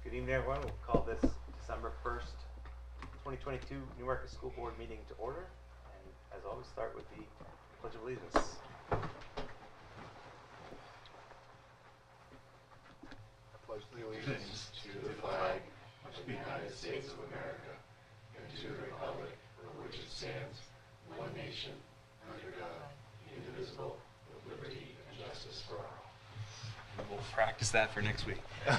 Good evening, everyone. We'll call this December 1st, 2022 Newmarket School Board meeting to order. And as always, start with the Pledge of Allegiance. I pledge allegiance to the flag of the United States of America and to the republic for which it stands, one nation, under God, indivisible, with liberty and justice for all. We'll practice that for next week. All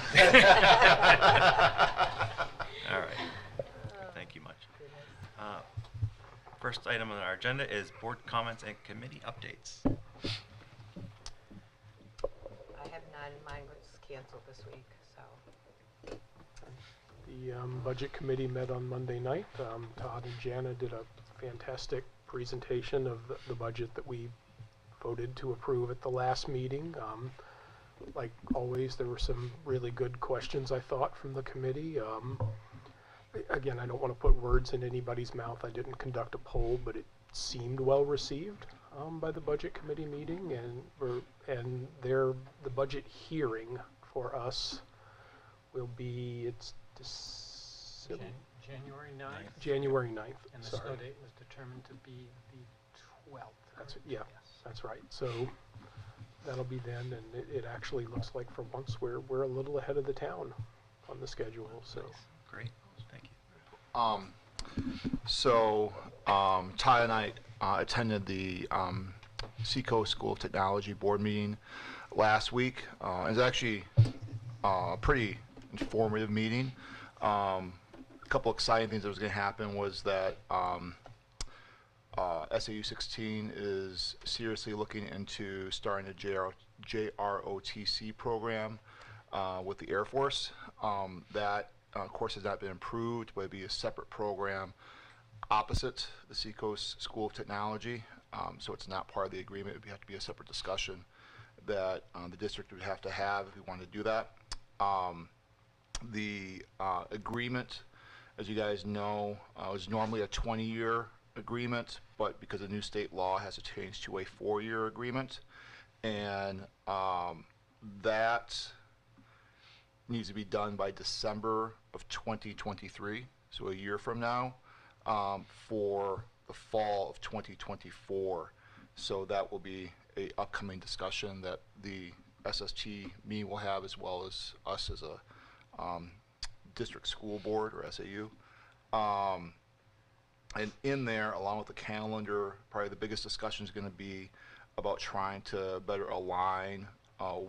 right. Thank you much. First item on our agenda is board comments and committee updates. I have none. Mine was canceled this week, so. The budget committee met on Monday night. Todd and Jana did a fantastic presentation of the budget that we voted to approve at the last meeting. Like always, there were some really good questions, I thought, from the committee. Again, I don't want to put words in anybody's mouth. I didn't conduct a poll, but it seemed well received by the budget committee meeting, and the budget hearing for us will be January 9th. January 9th. And the sorry. snow date was determined to be the 12th. That's correct? yeah, Yes. that's right. So that'll be then, and it actually looks like for once we're a little ahead of the town on the schedule. So Great. Thank you. Ty and I attended the Seacoast School of Technology board meeting last week. It was actually a pretty informative meeting. A couple exciting things that was going to happen was that SAU 16 is seriously looking into starting a JROTC program with the Air Force. That course has not been approved, but it'd be a separate program opposite the Seacoast School of Technology. So it's not part of the agreement. It would have to be a separate discussion that the district would have to have if we wanted to do that. The agreement, as you guys know, is normally a 20-year agreement, but because of new state law, it has to change to a 4-year agreement, and that needs to be done by December of 2023, so a year from now, for the fall of 2024. So that will be a upcoming discussion that the SST meeting will have, as well as us as a district school board, or SAU. And in there, along with the calendar, probably the biggest discussion is going to be about trying to better align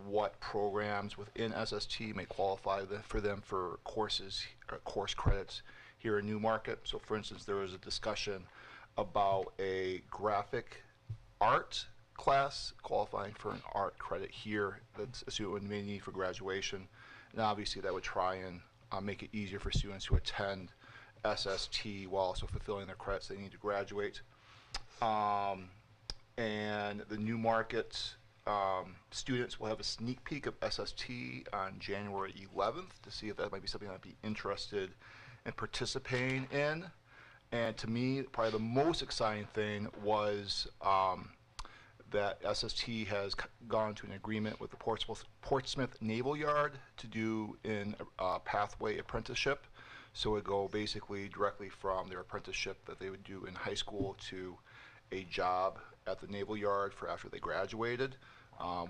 what programs within SST may qualify for them for courses or course credits here in Newmarket. So for instance, there was a discussion about a graphic art class qualifying for an art credit here that's a student may need for graduation. And obviously that would try and make it easier for students who attend SST while also fulfilling their credits they need to graduate. And the Newmarket students will have a sneak peek of SST on January 11th to see if that might be something I'd be interested in participating in. And to me, probably the most exciting thing was that SST has gone to an agreement with the Portsmouth Naval Yard to do in a pathway apprenticeship. So it would go basically directly from their apprenticeship that they would do in high school to a job at the Naval Yard for after they graduated,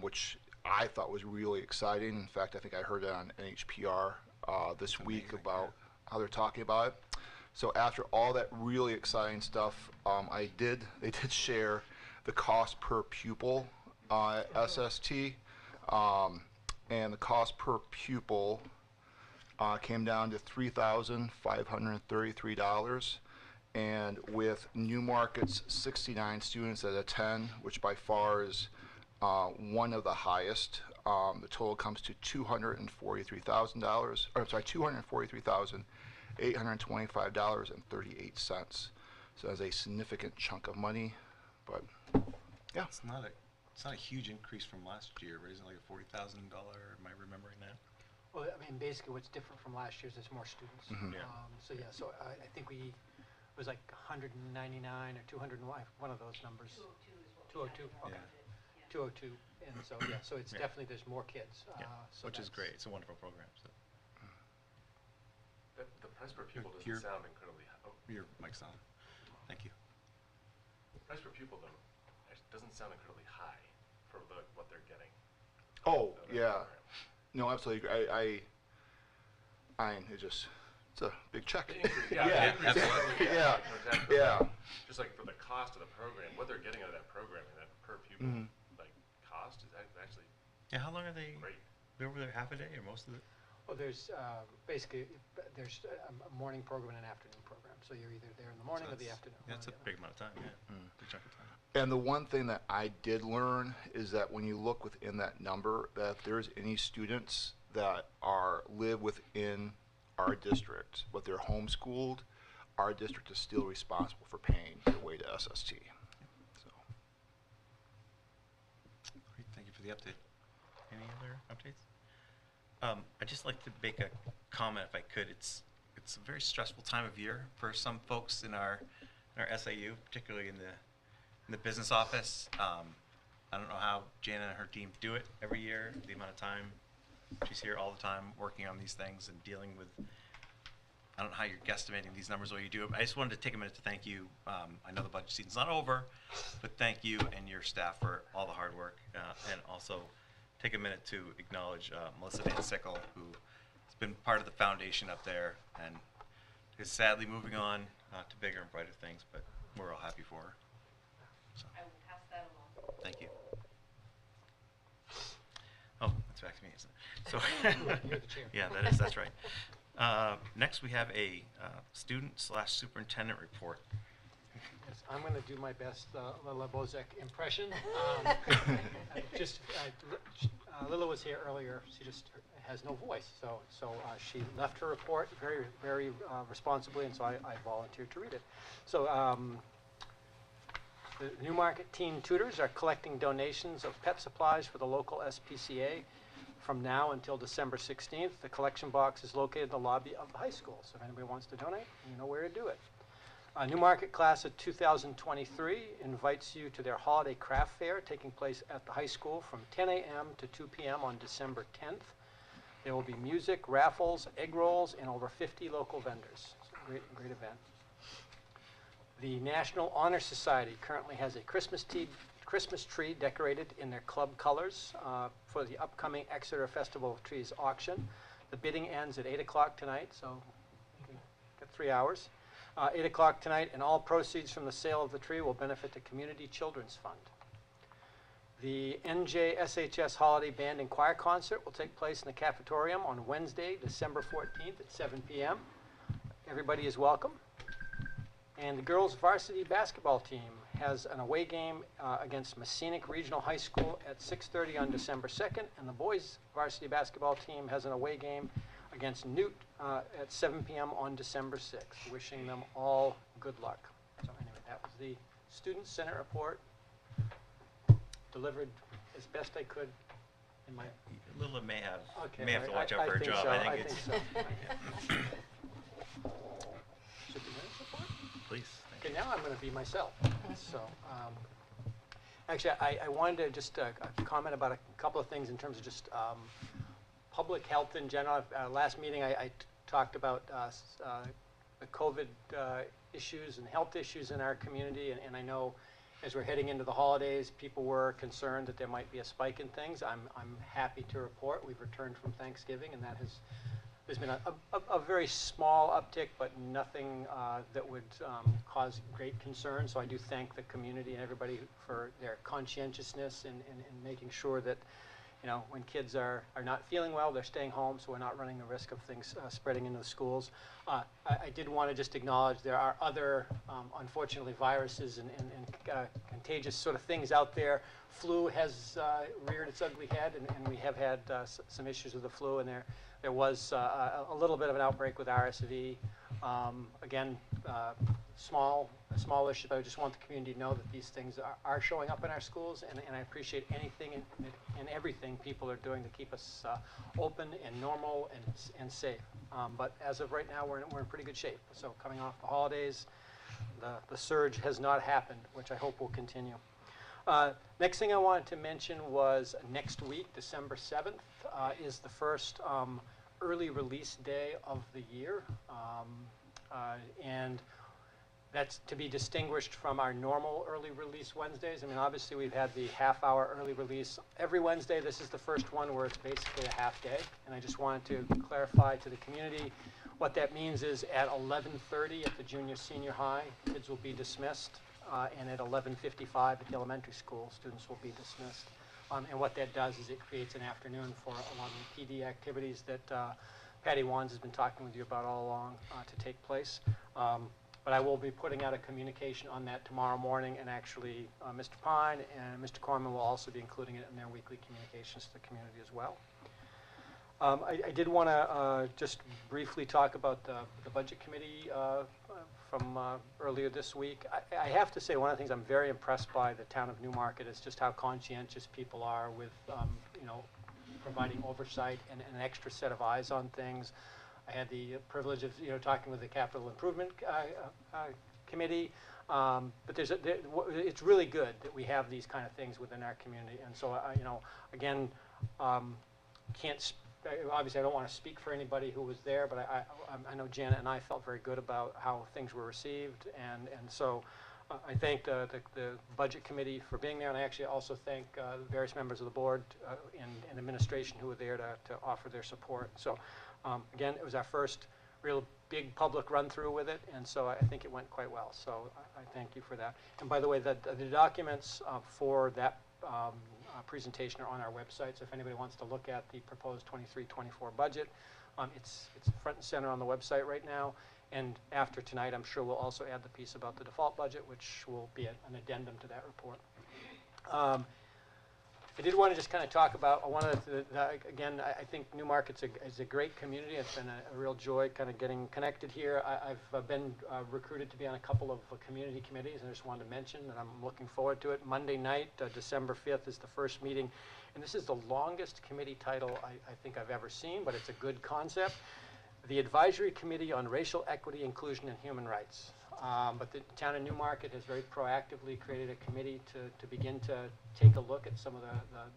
which I thought was really exciting. In fact, I think I heard it on NHPR this week about how they're talking about it. So after all that really exciting stuff, they did share the cost per pupil at SST, and the cost per pupil came down to $3,533, and with Newmarket's 69 students that attend, which by far is one of the highest, the total comes to $243,000. Or I'm sorry, $243,825.38. So that's a significant chunk of money, but yeah. It's not a huge increase from last year, raising like a $40,000. Am I remembering that? Well, I mean, basically what's different from last year's there's more students. Yeah. So I think it was like 199 or 200 and one of those numbers. 202 is what 202. Okay. Yeah. 202, and so it's definitely there's more kids. Yeah. So Which is that's great. It's a wonderful program. So. Price per pupil Your- doesn't sound incredibly high. Oh, Your mic's on. Thank you. price per pupil though doesn't sound incredibly high for what they're getting. Oh, out of that yeah. program. No, absolutely. It's a big check. The increase, Yeah, the increase is absolutely. really- Yeah, exactly. yeah. Just like for the cost of the program, what they're getting out of that program and that per pupil Mhm. like cost is actually Yeah, how long are they? great. They're over there half a day or most of it? Well, there's basically, there's a morning program and an afternoon program. So you're either there in the morning or the afternoon. one That's or a the other. big amount of time, yeah. Big chunk of time. And the one thing that I did learn is that when you look within that number, that if there's any students that live within our district, but they're homeschooled, our district is still responsible for paying their way to SST. So, Great, thank you for the update. Any other updates? I'd just like to make a comment if I could. It's a very stressful time of year for some folks in our SAU, particularly in the business office. I don't know how Jana and her team do it every year, the amount of time she's here all the time working on these things and dealing with, I don't know how you're guesstimating these numbers, what you do. I just wanted to take a minute to thank you. I know the budget season's not over, but thank you and your staff for all the hard work. And also take a minute to acknowledge Melissa Van Sickle, who has been part of the foundation up there and is sadly moving on to bigger and brighter things, but we're all happy for her. So, I will pass that along. thank you. Oh, that's back to me, isn't it? So, You're the chair. yeah, that's right. Next, we have a student/superintendent report. Yes, I'm going to do my best Lila Bozek impression. Lila was here earlier. She just has no voice, so she left her report very, very responsibly, and so I volunteered to read it. So the Newmarket teen tutors are collecting donations of pet supplies for the local SPCA from now until December 16th. The collection box is located in the lobby of the high school, so if anybody wants to donate, you know where to do it. Newmarket class of 2023 invites you to their holiday craft fair taking place at the high school from 10 a.m. to 2 p.m. on December 10th. There will be music, raffles, egg rolls, and over 50 local vendors. It's a great event. The National Honor Society currently has a Christmas tree decorated in their club colors for the upcoming Exeter Festival of Trees auction. The bidding ends at 8 o'clock tonight, so you can get 3 hours. 8 o'clock tonight, and all proceeds from the sale of the tree will benefit the Community Children's Fund. The NJSHS Holiday Band and Choir Concert will take place in the cafetorium on Wednesday, December 14th at 7 p.m. Everybody is welcome. And the girls' varsity basketball team has an away game against Messinic Regional High School at 6:30 on December 2nd, and the boys' varsity basketball team has an away game against Newt at 7 p.m. on December 6th. Wishing them all good luck. So anyway, that was the Student Senate report. Delivered as best I could in my... Lila may have Okay, to watch out I for her think job. so, I think it's so. Superintendent's report? please. Thank Okay, you. now I'm going to be myself. So, actually, I wanted to just comment about a couple of things in terms of just public health in general. Last meeting, I talked about the COVID issues and health issues in our community, and I know as we're heading into the holidays, people were concerned that there might be a spike in things. I'm happy to report we've returned from Thanksgiving, and there's been a very small uptick, but nothing that would cause great concern. So I do thank the community and everybody for their conscientiousness in making sure that, you know, when kids are not feeling well, they're staying home, so we're not running the risk of things spreading into the schools. I did want to just acknowledge there are other, unfortunately, viruses and contagious sort of things out there. Flu has reared its ugly head, and we have had some issues with the flu, and there was a little bit of an outbreak with RSV. Again, a small issue, but I just want the community to know that these things are showing up in our schools, and I appreciate anything and everything people are doing to keep us open and normal and safe. But as of right now, we're in pretty good shape. So coming off the holidays, the surge has not happened, which I hope will continue. Next thing I wanted to mention was next week, December 7th, is the first early release day of the year. And that's to be distinguished from our normal early release Wednesdays. I mean, obviously, we've had the half-hour early release every Wednesday. This is the first one where it's basically a half day. And I just wanted to clarify to the community what that means is at 11:30 at the junior senior high, kids will be dismissed. And at 11:55 at the elementary school, students will be dismissed. And what that does is it creates an afternoon for a lot of the PD activities that Patty Wands has been talking with you about all along to take place. But I will be putting out a communication on that tomorrow morning, and actually Mr. Pine and Mr. Corman will also be including it in their weekly communications to the community as well. I did want to just briefly talk about the Budget Committee from earlier this week. I have to say, one of the things I'm very impressed by the town of Newmarket is just how conscientious people are with, you know, providing oversight and an extra set of eyes on things. I had the privilege of, you know, talking with the Capital Improvement Committee, but it's really good that we have these kind of things within our community. And so, you know, again, obviously I don't want to speak for anybody who was there, but I know Janet and I felt very good about how things were received, and so I thank the Budget Committee for being there, and I actually also thank various members of the board and administration who were there to offer their support. So again, it was our first real big public run-through with it, and so I think it went quite well. So I thank you for that. And by the way, the documents for that presentation are on our website, so if anybody wants to look at the proposed 23-24 budget, it's front and center on the website right now. And after tonight, I'm sure we'll also add the piece about the default budget, which will be an addendum to that report. I did want to just kind of talk about one of again, I think Newmarket is a great community. It's been a real joy kind of getting connected here. I've been recruited to be on a couple of community committees, and I just wanted to mention that I'm looking forward to it. Monday night, December 5th, is the first meeting, and this is the longest committee title I think I've ever seen, but it's a good concept. The Advisory Committee on Racial Equity, Inclusion, and Human Rights. But the town of Newmarket has very proactively created a committee to begin to take a look at some of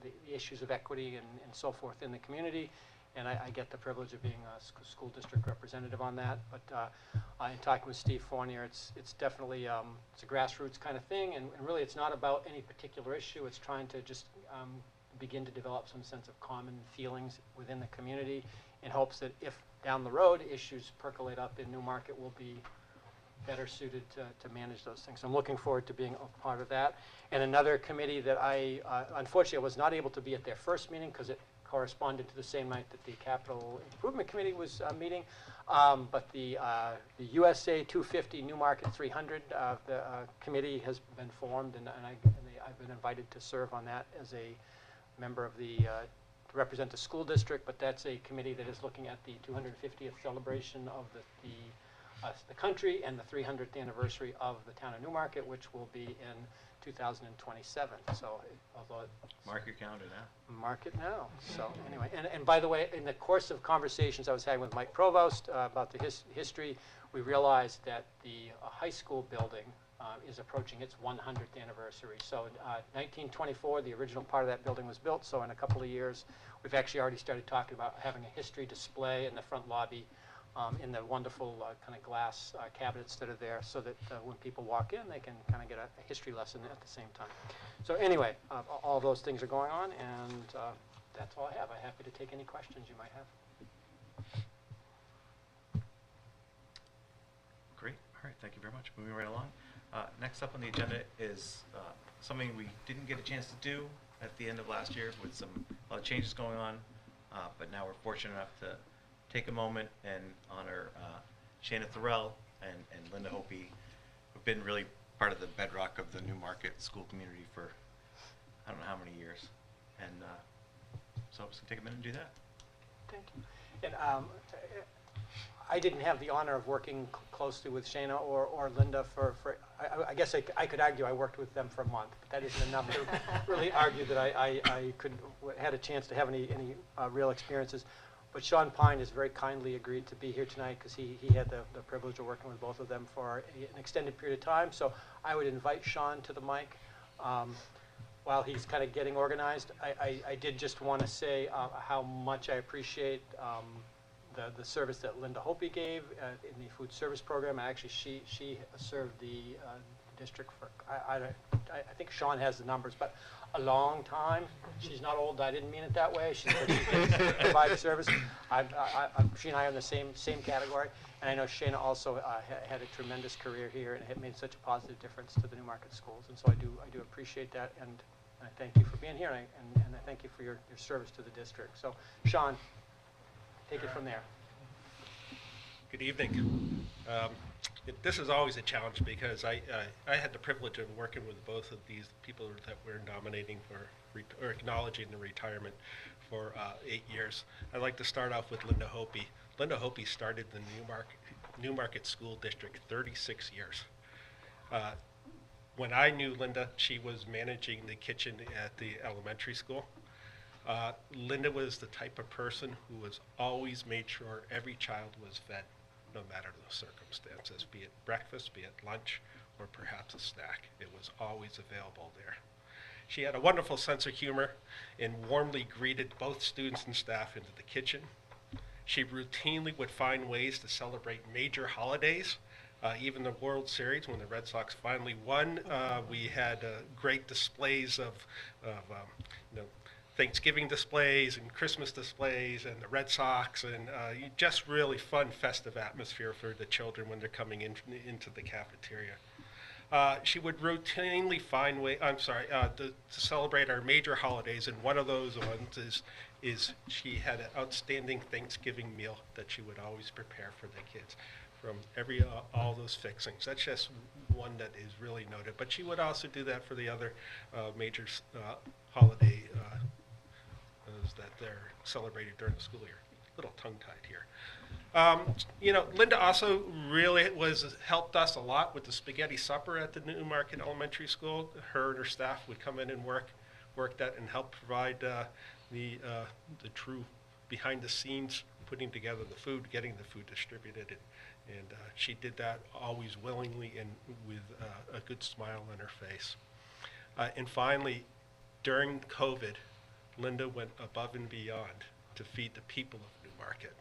the issues of equity and so forth in the community. And I get the privilege of being a school district representative on that. But in talking with Steve Fournier, it's definitely it's a grassroots kind of thing. And really, it's not about any particular issue. It's trying to just begin to develop some sense of common feelings within the community in hopes that if down the road issues percolate up in Newmarket, we'll be better suited to manage those things. So I'm looking forward to being a part of that. And another committee that unfortunately I was not able to be at their first meeting because it corresponded to the same night that the Capital Improvement Committee was meeting. But the USA 250 Newmarket 300 the committee has been formed, and I've been invited to serve on that as a member of to represent the school district. But that's a committee that is looking at the 250th celebration of the country and the 300th anniversary of the town of Newmarket, which will be in 2027. So, although Mark your calendar now. Mark it now. So anyway, and by the way, in the course of conversations I was having with Mike Provost about the history, we realized that the high school building is approaching its 100th anniversary. So 1924, the original part of that building was built. So in a couple of years, we've actually already started talking about having a history display in the front lobby in the wonderful kind of glass cabinets that are there, so that when people walk in, they can kind of get a history lesson at the same time. So anyway, all those things are going on, and that's all I have. I'm happy to take any questions you might have. Great. All right. Thank you very much. Moving right along. Next up on the agenda is something we didn't get a chance to do at the end of last year with a lot of changes going on, but now we're fortunate enough to take a moment and honor Shana Thorell and Linda Hopi, who've been really part of the bedrock of the Newmarket school community for I don't know how many years. And so I'm just going to take a minute and do that. Thank you. And I didn't have the honor of working closely with Shana or Linda I guess I could argue I worked with them for a month, but that isn't enough to really argue that I had a chance to have any real experiences. But Sean Pine has very kindly agreed to be here tonight because he had the privilege of working with both of them for an extended period of time. So I would invite Sean to the mic while he's kind of getting organized. I did just want to say how much I appreciate the service that Linda Hopi gave in the food service program. Actually, she served the district for, I think Sean has the numbers, but a long time. She's not old. I didn't mean it that way. She provided service. She and I are in the same category. And I know Shana also had a tremendous career here and had made such a positive difference to the Newmarket schools. And so I do appreciate that. And I thank you for being here. And I thank you for your service to the district. So, Sean, take it from there. Good evening. This is always a challenge because I had the privilege of working with both of these people that we're nominating for or acknowledging the retirement for 8 years. I'd like to start off with Linda Hopi. Linda Hopi started the Newmarket School District 36 years. When I knew Linda, she was managing the kitchen at the elementary school. Linda was the type of person who was always made sure every child was fed, no matter the circumstances, be it breakfast, be it lunch, or perhaps a snack. It was always available there. She had a wonderful sense of humor and warmly greeted both students and staff into the kitchen. She routinely would find ways to celebrate major holidays. Even the World Series, when the Red Sox finally won, we had great displays of Thanksgiving displays and Christmas displays and the Red Sox, and just really fun, festive atmosphere for the children when they're coming into the cafeteria. She would routinely find to celebrate our major holidays, and one of those ones is she had an outstanding Thanksgiving meal that she would always prepare for the kids from all those fixings. That's just one that is really noted. But she would also do that for the other major holiday that they're celebrated during the school year. A little tongue-tied here. Linda also really helped us a lot with the spaghetti supper at the Newmarket Elementary School. Her and her staff would come in and work that and help provide the true behind-the-scenes, putting together the food, getting the food distributed, and she did that always willingly and with a good smile on her face. And finally, during COVID, Linda went above and beyond to feed the people of Newmarket.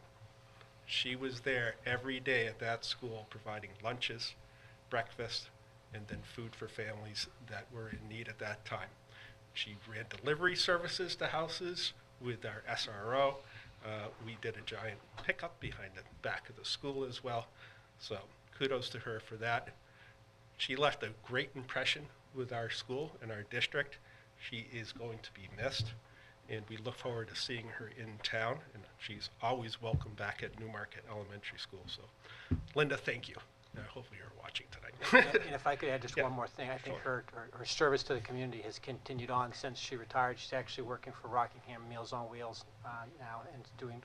She was there every day at that school providing lunches, breakfast, and then food for families that were in need at that time. She ran delivery services to houses with our SRO. We did a giant pickup behind the back of the school as well. So kudos to her for that. She left a great impression with our school and our district. She is going to be missed, and we look forward to seeing her in town, and she's always welcome back at Newmarket Elementary School. So, Linda, thank you. Hopefully you're watching tonight. And if I could add just one more thing, I think her service to the community has continued on since she retired. She's actually working for Rockingham Meals on Wheels now, and doing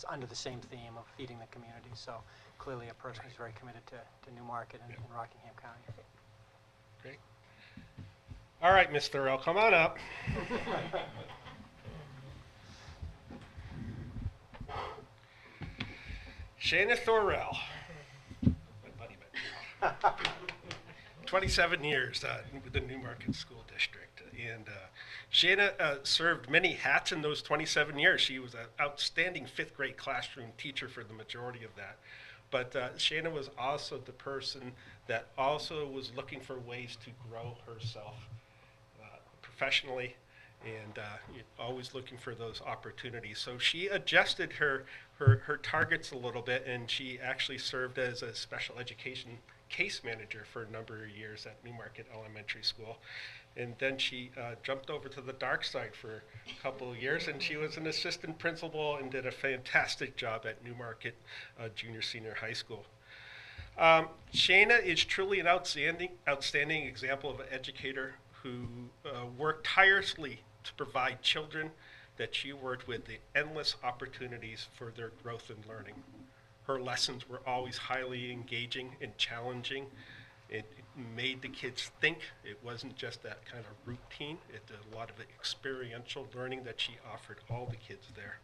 under the same theme of feeding the community. So clearly a person who's very committed to Newmarket and Rockingham County. Great. All right, Ms. Thurl, come on up. Shana Thorell, my buddy, 27 years with the Newmarket School District. And Shana served many hats in those 27 years. She was an outstanding fifth grade classroom teacher for the majority of that. But Shana was also the person that also was looking for ways to grow herself professionally, and always looking for those opportunities. So she adjusted her targets a little bit, and she actually served as a special education case manager for a number of years at Newmarket Elementary School. And then she jumped over to the dark side for a couple of years, and she was an assistant principal and did a fantastic job at Newmarket Junior Senior High School. Shana is truly an outstanding example of an educator who worked tirelessly to provide children that she worked with the endless opportunities for their growth and learning. Her lessons were always highly engaging and challenging. It made the kids think. It wasn't just that kind of routine. It did a lot of experiential learning that she offered all the kids there.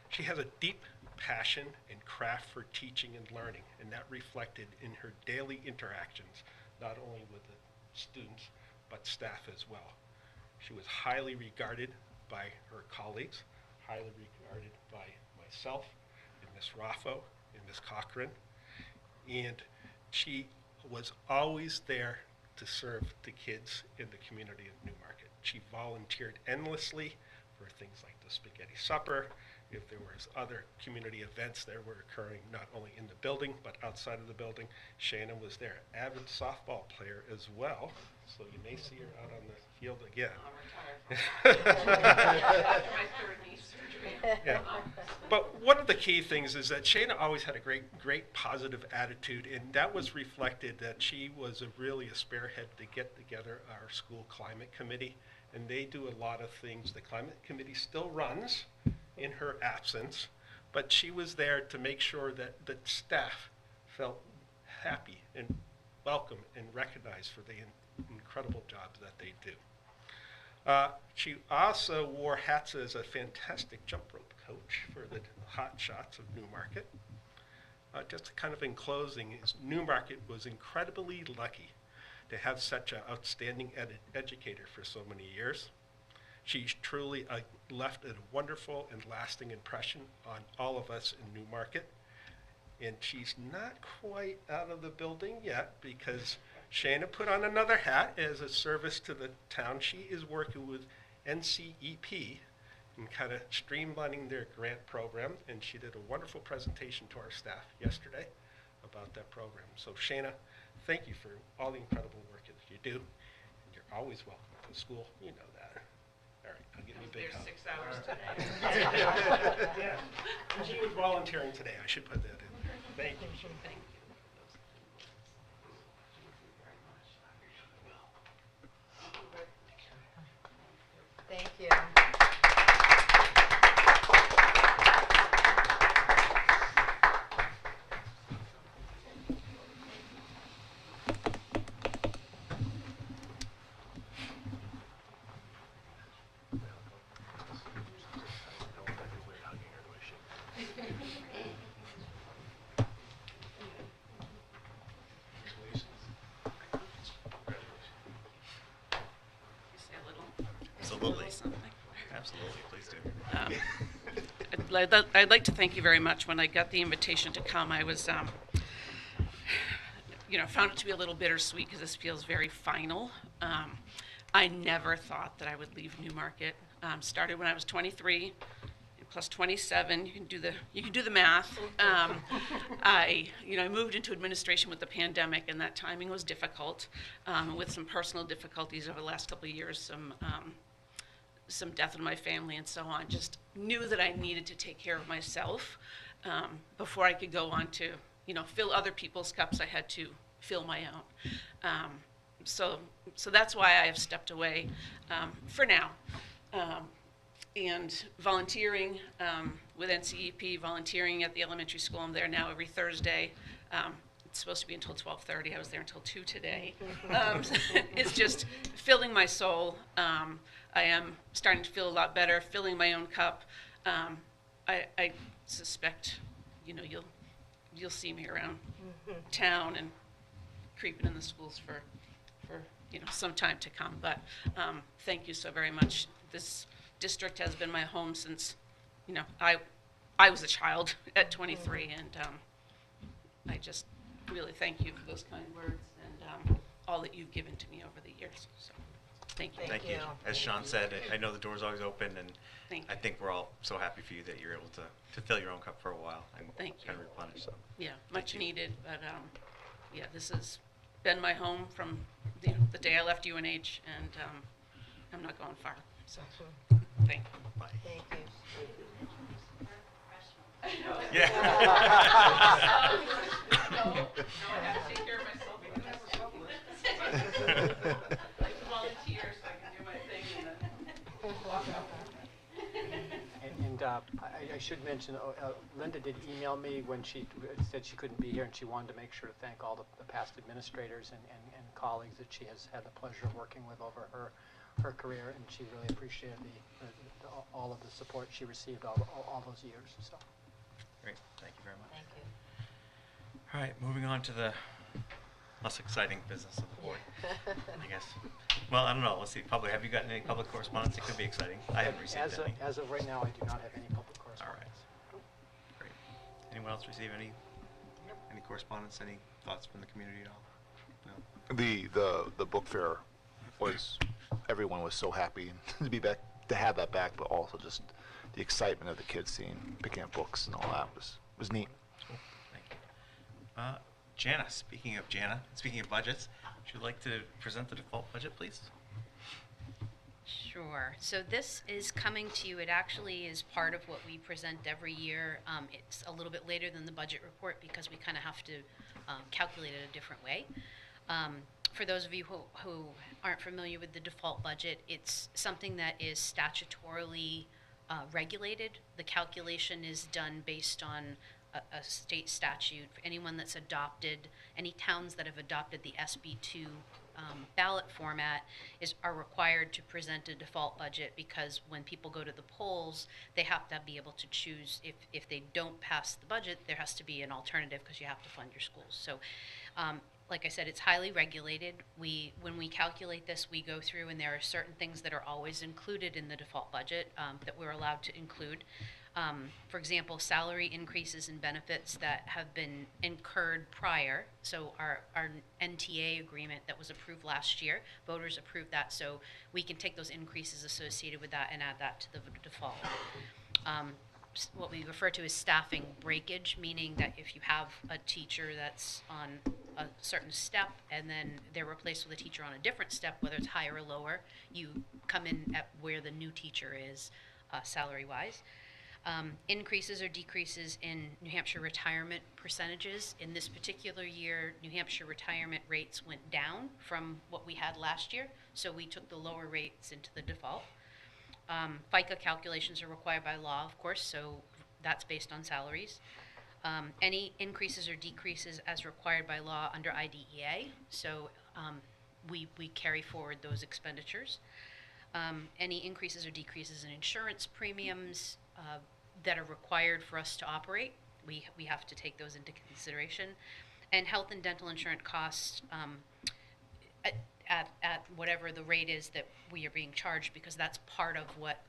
She has a deep passion and craft for teaching and learning, and that reflected in her daily interactions, not only with the students, but staff as well. She was highly regarded by her colleagues, highly regarded by myself, and Miss Raffo and Miss Cochran. And she was always there to serve the kids in the community of Newmarket. She volunteered endlessly for things like the spaghetti supper, if there was other community events that were occurring not only in the building but outside of the building. Shannon was there, avid softball player as well, so you may see her out on the field again. Yeah. But one of the key things is that Shana always had a great positive attitude, and that was reflected that she was really a spearhead to get together our school climate committee, and they do a lot of things. The climate committee still runs in her absence, but she was there to make sure that the staff felt happy and welcome and recognized for the incredible job that they do. She also wore hats as a fantastic jump rope coach for the Hot Shots of Newmarket. Just kind of in closing, Newmarket was incredibly lucky to have such an outstanding educator for so many years. She's truly left a wonderful and lasting impression on all of us in Newmarket. And she's not quite out of the building yet, because Shana put on another hat as a service to the town. She is working with NCEP and kind of streamlining their grant program, and she did a wonderful presentation to our staff yesterday about that program. So Shana, thank you for all the incredible work that you do. And you're always welcome to the school, you know that. All right, I'll give you a big hug. 6 hours today. Yeah, and she was volunteering today. I should put that in. Thank you. Thank you. Thank you. You say a little? Absolutely. Something. Absolutely, please do. I'd like to thank you very much. When I got the invitation to come, I was, found it to be a little bittersweet because this feels very final. I never thought that I would leave Newmarket. Started when I was 23, plus 27. You can do the math. I moved into administration with the pandemic, and that timing was difficult, with some personal difficulties over the last couple of years, some death in my family and so on. Just knew that I needed to take care of myself before I could go on to, fill other people's cups. I had to fill my own. So that's why I have stepped away for now. And volunteering with NCEP, volunteering at the elementary school. I'm there now every Thursday. It's supposed to be until 12:30. I was there until 2 today. It's just filling my soul. I am starting to feel a lot better, filling my own cup. I suspect, you'll see me around town and creeping in the schools for some time to come. But thank you so very much. This district has been my home since, I was a child at 23, and I just really thank you for those kind words and all that you've given to me over the years. So, thank you. Thank you. As Sean said, I know the door's always open, and Thank I you. think we're all so happy for you that you're able to fill your own cup for a while and Thank you. kind of replenish. So, Yeah, Thank much you. needed, but this has been my home from the day I left UNH, and I'm not going far. So, thank you. Bye. Thank you. Yeah. No, I have to take care of myself. Like volunteer so I can do my thing and then walk out. And I should mention, Linda did email me when she said she couldn't be here, and she wanted to make sure to thank all the past administrators and colleagues that she has had the pleasure of working with over her career, and she really appreciated all of the support she received all those years. So. Great. Thank you very much. Thank you. All right, moving on to the less exciting business of the board, I guess. Well, I don't know. Let's see. Have you gotten any public correspondence? It could be exciting. I haven't received any. As of right now, I do not have any public correspondence. Great. anyone else receive any correspondence, any thoughts from the community at all? No? The book fair was, everyone was so happy to be back, to have that back, but also just the excitement of the kids picking up books and all that was neat. Cool. Thank you. Jana, speaking of budgets, would you like to present the default budget, please? Sure. So this is coming to you. It actually is part of what we present every year. It's a little bit later than the budget report because we kind of have to calculate it a different way. For those of you who aren't familiar with the default budget, it's something that is statutorily regulated. The calculation is done based on a state statute. For anyone that's adopted, any towns that have adopted the SB2 ballot format are required to present a default budget, because when people go to the polls, they have to be able to choose. If they don't pass the budget, there has to be an alternative because you have to fund your schools. So like I said, it's highly regulated. When we calculate this, we go through, and there are certain things that are always included in the default budget that we're allowed to include. For example, salary increases and benefits that have been incurred prior. So our NTA agreement that was approved last year, voters approved that, so we can take those increases associated with that and add that to the default. What we refer to as staffing breakage, meaning that if you have a teacher that's on a certain step and then they're replaced with a teacher on a different step, whether it's higher or lower, you come in at where the new teacher is salary-wise. Increases or decreases in New Hampshire retirement percentages. In this particular year, New Hampshire retirement rates went down from what we had last year, so we took the lower rates into the default. FICA calculations are required by law, of course, so that's based on salaries. Any increases or decreases as required by law under IDEA, so we carry forward those expenditures. Any increases or decreases in insurance premiums that are required for us to operate, we have to take those into consideration. And health and dental insurance costs at whatever the rate is that we are being charged, because that's part of what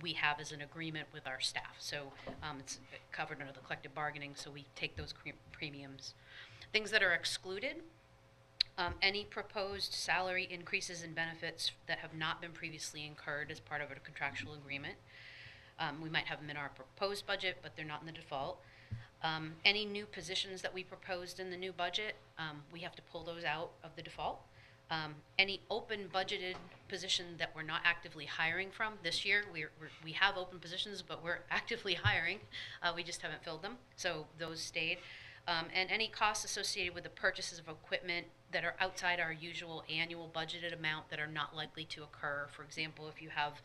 we have as an agreement with our staff. So it's covered under the collective bargaining, so we take those premiums. Things that are excluded, any proposed salary increases and benefits that have not been previously incurred as part of a contractual agreement. We might have them in our proposed budget, but they're not in the default. Any new positions that we proposed in the new budget, we have to pull those out of the default. Any open budgeted position that we're not actively hiring from this year, we have open positions, but we're actively hiring. We just haven't filled them, so those stayed. And any costs associated with the purchases of equipment that are outside our usual annual budgeted amount that are not likely to occur. For example, if you have,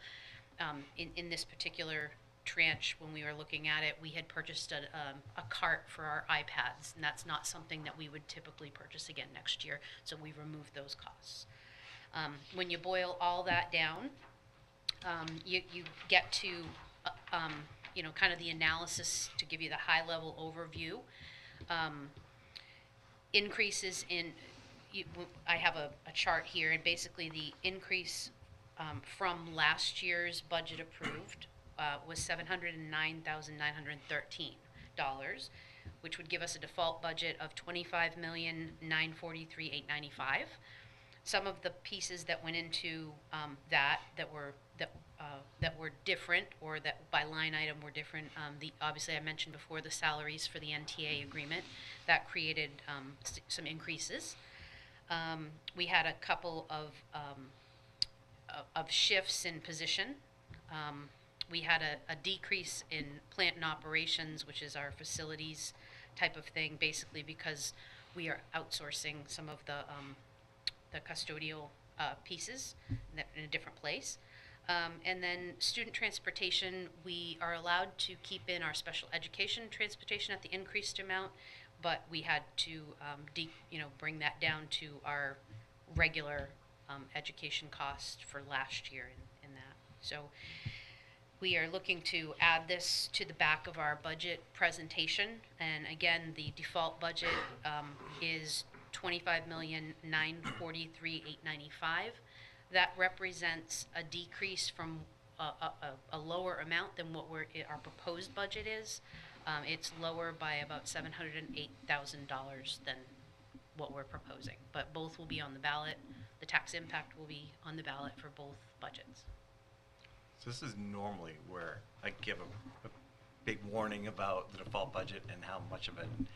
in this particular tranche, when we were looking at it, we had purchased a cart for our iPads, and that's not something that we would typically purchase again next year, so we removed those costs. When you boil all that down, you get to kind of the analysis to give you the high-level overview. Increases in, I have a chart here, and basically the increase from last year's budget approved was $709,913, which would give us a default budget of $25,943,895. Some of the pieces that went into that were different, or that by line item were different. Obviously I mentioned before the salaries for the NTA agreement that created some increases. We had a couple of shifts in position. We had a decrease in plant and operations, which is our facilities type of thing, basically because we are outsourcing some of the custodial pieces in a different place. And then student transportation, we are allowed to keep in our special education transportation at the increased amount, but we had to bring that down to our regular education cost for last year in that. So we are looking to add this to the back of our budget presentation, and again, the default budget is $25,943,895. That represents a decrease from a lower amount than what our proposed budget is. It's lower by about $708,000 than what we're proposing, but both will be on the ballot. The tax impact will be on the ballot for both budgets. So this is normally where I give a big warning about the default budget and how much of an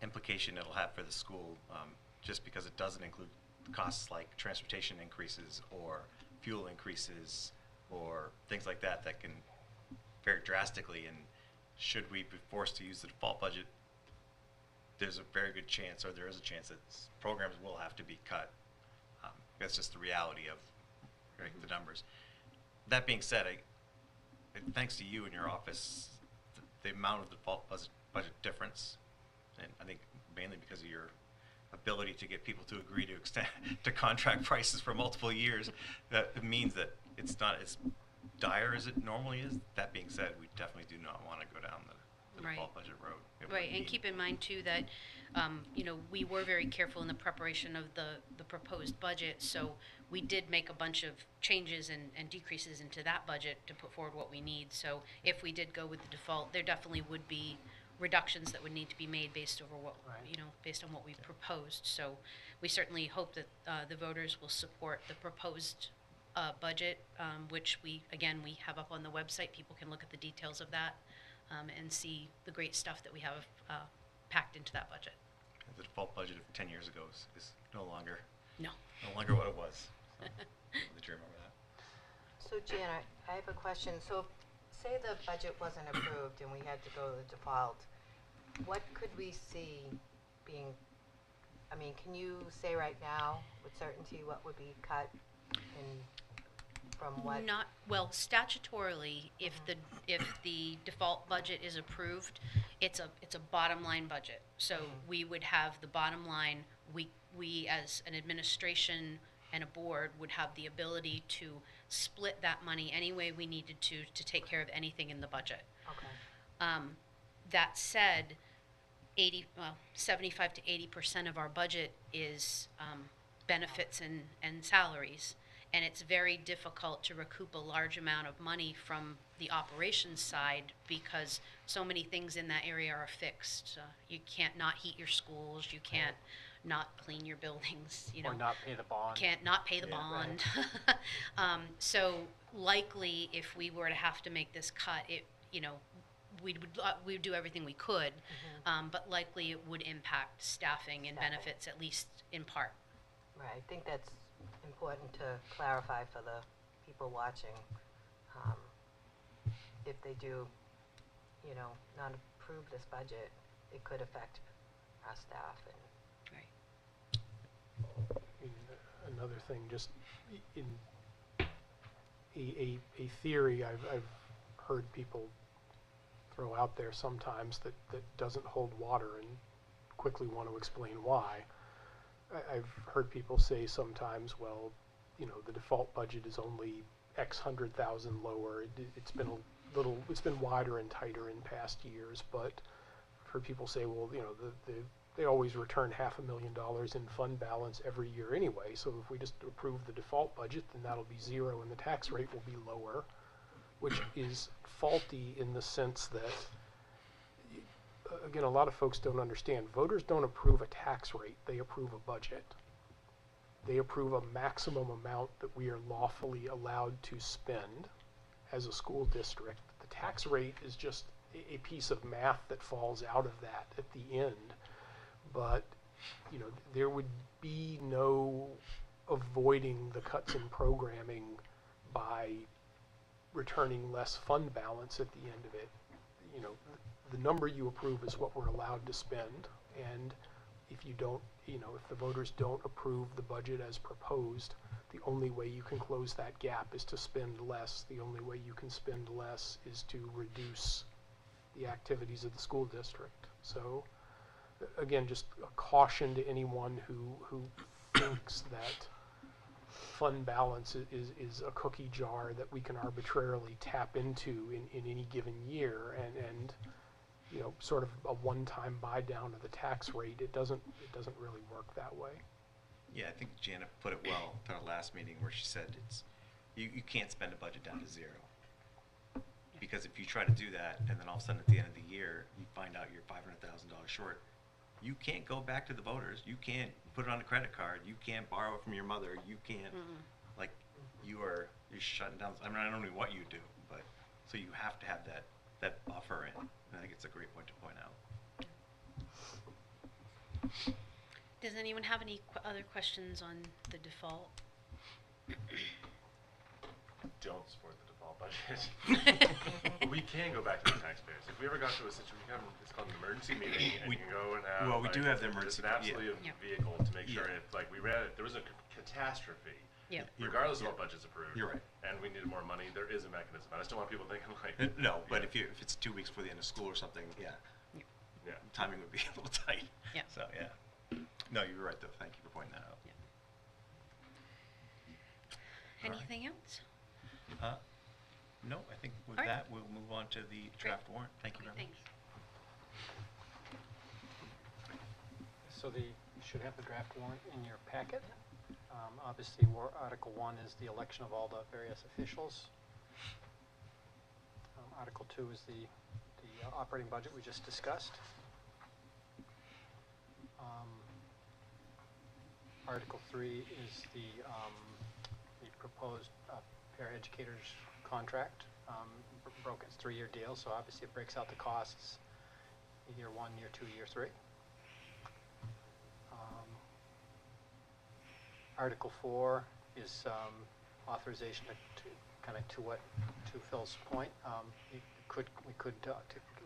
implication it'll have for the school, just because it doesn't include costs like transportation increases or fuel increases or things like that that can vary drastically. And should we be forced to use the default budget, there's a very good chance, or there is a chance, that programs will have to be cut. That's just the reality of the numbers. That being said, thanks to you and your office, the amount of the default budget difference, and I think mainly because of your ability to get people to agree to extend to contract prices for multiple years, that it means that it's not as dire as it normally is. That being said, we definitely do not want to go down the Right. default budget road. Right, and keep in mind too that, we were very careful in the preparation of the proposed budget, so we did make a bunch of changes and decreases into that budget to put forward what we need. So if we did go with the default, there definitely would be reductions that would need to be made based over what, Right. based on what we proposed. So we certainly hope that the voters will support the proposed budget, which we have up on the website. People can look at the details of that and see the great stuff that we have packed into that budget. The default budget of 10 years ago is no longer No. what it was. So, did you remember that? So Jan, I have a question. So say the budget wasn't approved and we had to go to the default, what could we see being, can you say right now with certainty what would be cut and from what? Not, well, statutorily, if the default budget is approved, it's a bottom line budget. So we would have the bottom line, we as an administration and a board would have the ability to split that money any way we needed to take care of anything in the budget. Okay. That said, 75 to 80% of our budget is benefits and salaries, and it's very difficult to recoup a large amount of money from the operations side because so many things in that area are fixed. You can't not heat your schools, you can't not clean your buildings, Or not pay the bond. can't not pay the Yeah. bond. So likely, if we were to have to make this cut, we would do everything we could, but likely it would impact staffing and Staffing. benefits, at least in part. Right, I think that's important to clarify for the people watching. If they do, not approve this budget, it could affect our staff and. Another thing, just in a theory I've heard people throw out there sometimes that doesn't hold water, and quickly want to explain why. I've heard people say sometimes, well, the default budget is only X 100,000 lower. It's been wider and tighter in past years, but I've heard people say, well, they always return $500,000 in fund balance every year anyway, so if we just approve the default budget, then that'll be zero and the tax rate will be lower, which is faulty in the sense that, again, a lot of folks don't understand. Voters don't approve a tax rate, they approve a budget. They approve a maximum amount that we are lawfully allowed to spend as a school district. The tax rate is just a piece of math that falls out of that at the end. But, there would be no avoiding the cuts in programming by returning less fund balance at the end of it. The number you approve is what we're allowed to spend, and if you don't, if the voters don't approve the budget as proposed, the only way you can close that gap is to spend less. The only way you can spend less is to reduce the activities of the school district. So, again, just a caution to anyone who thinks that fund balance is a cookie jar that we can arbitrarily tap into in any given year and sort of a one-time buy down of the tax rate. It doesn't really work that way. Yeah, I think Janet put it well at our last meeting where she said you can't spend a budget down to zero. Yeah. Because if you try to do that, and then all of a sudden at the end of the year, you find out you're $500,000 short, you can't go back to the voters. You can't put it on a credit card. You can't borrow it from your mother. You can't, like, you're shutting down. I mean, I don't know what you do, but so you have to have that buffer in. And I think it's a great point to point out. Does anyone have any other questions on the default? Don't support the default budget. We can go back to the taxpayers. If we ever got to a situation, it's called an emergency meeting, and We- you can go and have. well, we do have the it's emergency- an absolutely yeah. vehicle to make sure Yeah. if, like, we ran it, there was a catastrophe. Yeah. Regardless of what budget's approved. You're right. And we needed more money, there is a mechanism. I just don't want people thinking like. No, but yeah. if it's 2 weeks before the end of school or something, yeah, Yeah. timing would be a little tight. Yeah. So, yeah. No, you're right, though. Thank you for pointing that out. All right. Anything else? No, I think with All right. that, we'll move on to the draft warrant. Thank you very much. Thanks. So you should have the draft warrant in your packet. Obviously, Article 1 is the election of all the various officials. Article 2 is the operating budget we just discussed. Article 3 is the proposed paraeducators contract. Broken, it's a 3-year deal, so obviously it breaks out the costs, year 1, year 2, year 3. Article 4 is authorization to Phil's point. We could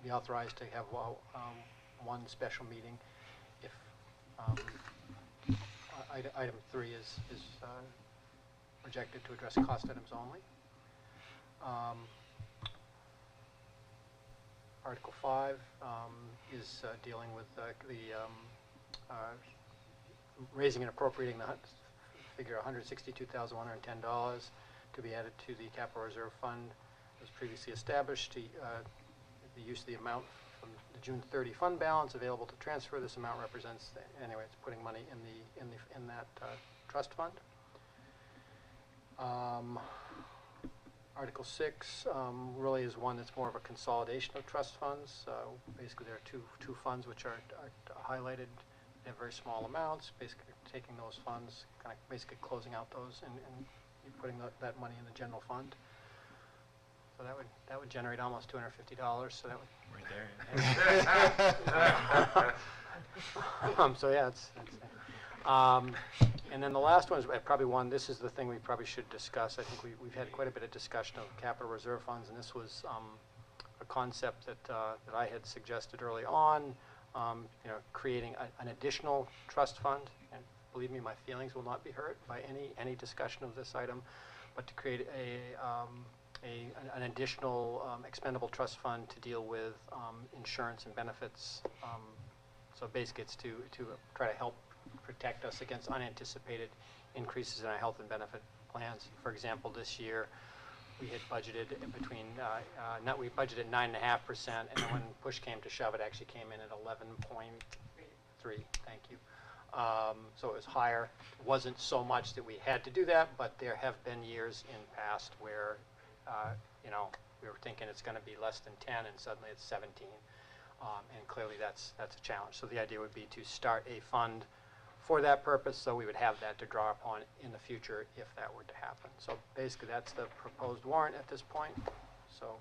be authorized to have one special meeting if item 3 is projected to address cost items only. Article 5 is dealing with raising and appropriating the figure $162,110 to be added to the capital reserve fund as previously established. The use of the amount from the June 30 fund balance available to transfer. This amount represents, anyway, it's putting money in that trust fund. Article 6 really is one that's more of a consolidation of trust funds. Basically, there are two funds which are highlighted. They have very small amounts. Basically, taking those funds, kind of basically closing out those and putting that money in the general fund. So that would generate almost $250. So that would Right there. so yeah, and then the last one is probably one. This is the thing we probably should discuss. I think we've had quite a bit of discussion of capital reserve funds, and this was a concept that I had suggested early on. Creating an additional trust fund, and believe me, my feelings will not be hurt by any discussion of this item, but to create an additional expendable trust fund to deal with insurance and benefits. So basically, it's to try to help protect us against unanticipated increases in our health and benefit plans. For example, this year we had budgeted we budgeted 9.5%, and then when push came to shove, it actually came in at 11.3. Thank you. So it was higher. It wasn't so much that we had to do that, but there have been years in past where we were thinking it's going to be less than 10, and suddenly it's 17. And clearly that's a challenge. So the idea would be to start a fund for that purpose, so we would have that to draw upon in the future if that were to happen. So basically that's the proposed warrant at this point. So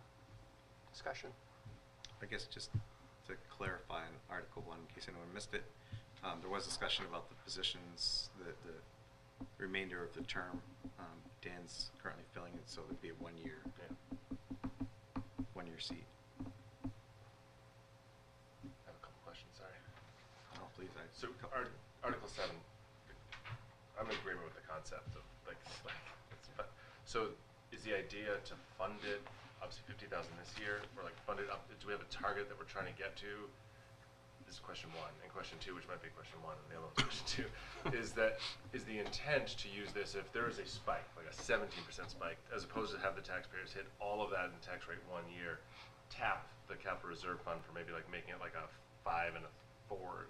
discussion. I guess just to clarify on Article 1, in case anyone missed it, there was discussion about the positions, the remainder of the term. Dan's currently filling it, so it would be a one-year seat. I have a couple questions, sorry. Oh, please. So Article 7, I'm in agreement with the concept of so is the idea to fund it, obviously 50,000 this year, or like fund it up, do we have a target that we're trying to get to? This is question 1, and question 2, which might be question 1, and the other one's question 2, is the intent to use this if there is a spike, like a 17% spike, as opposed to have the taxpayers hit all of that in the tax rate 1 year, tap the capital reserve fund for maybe like making it like a 5 and a 4,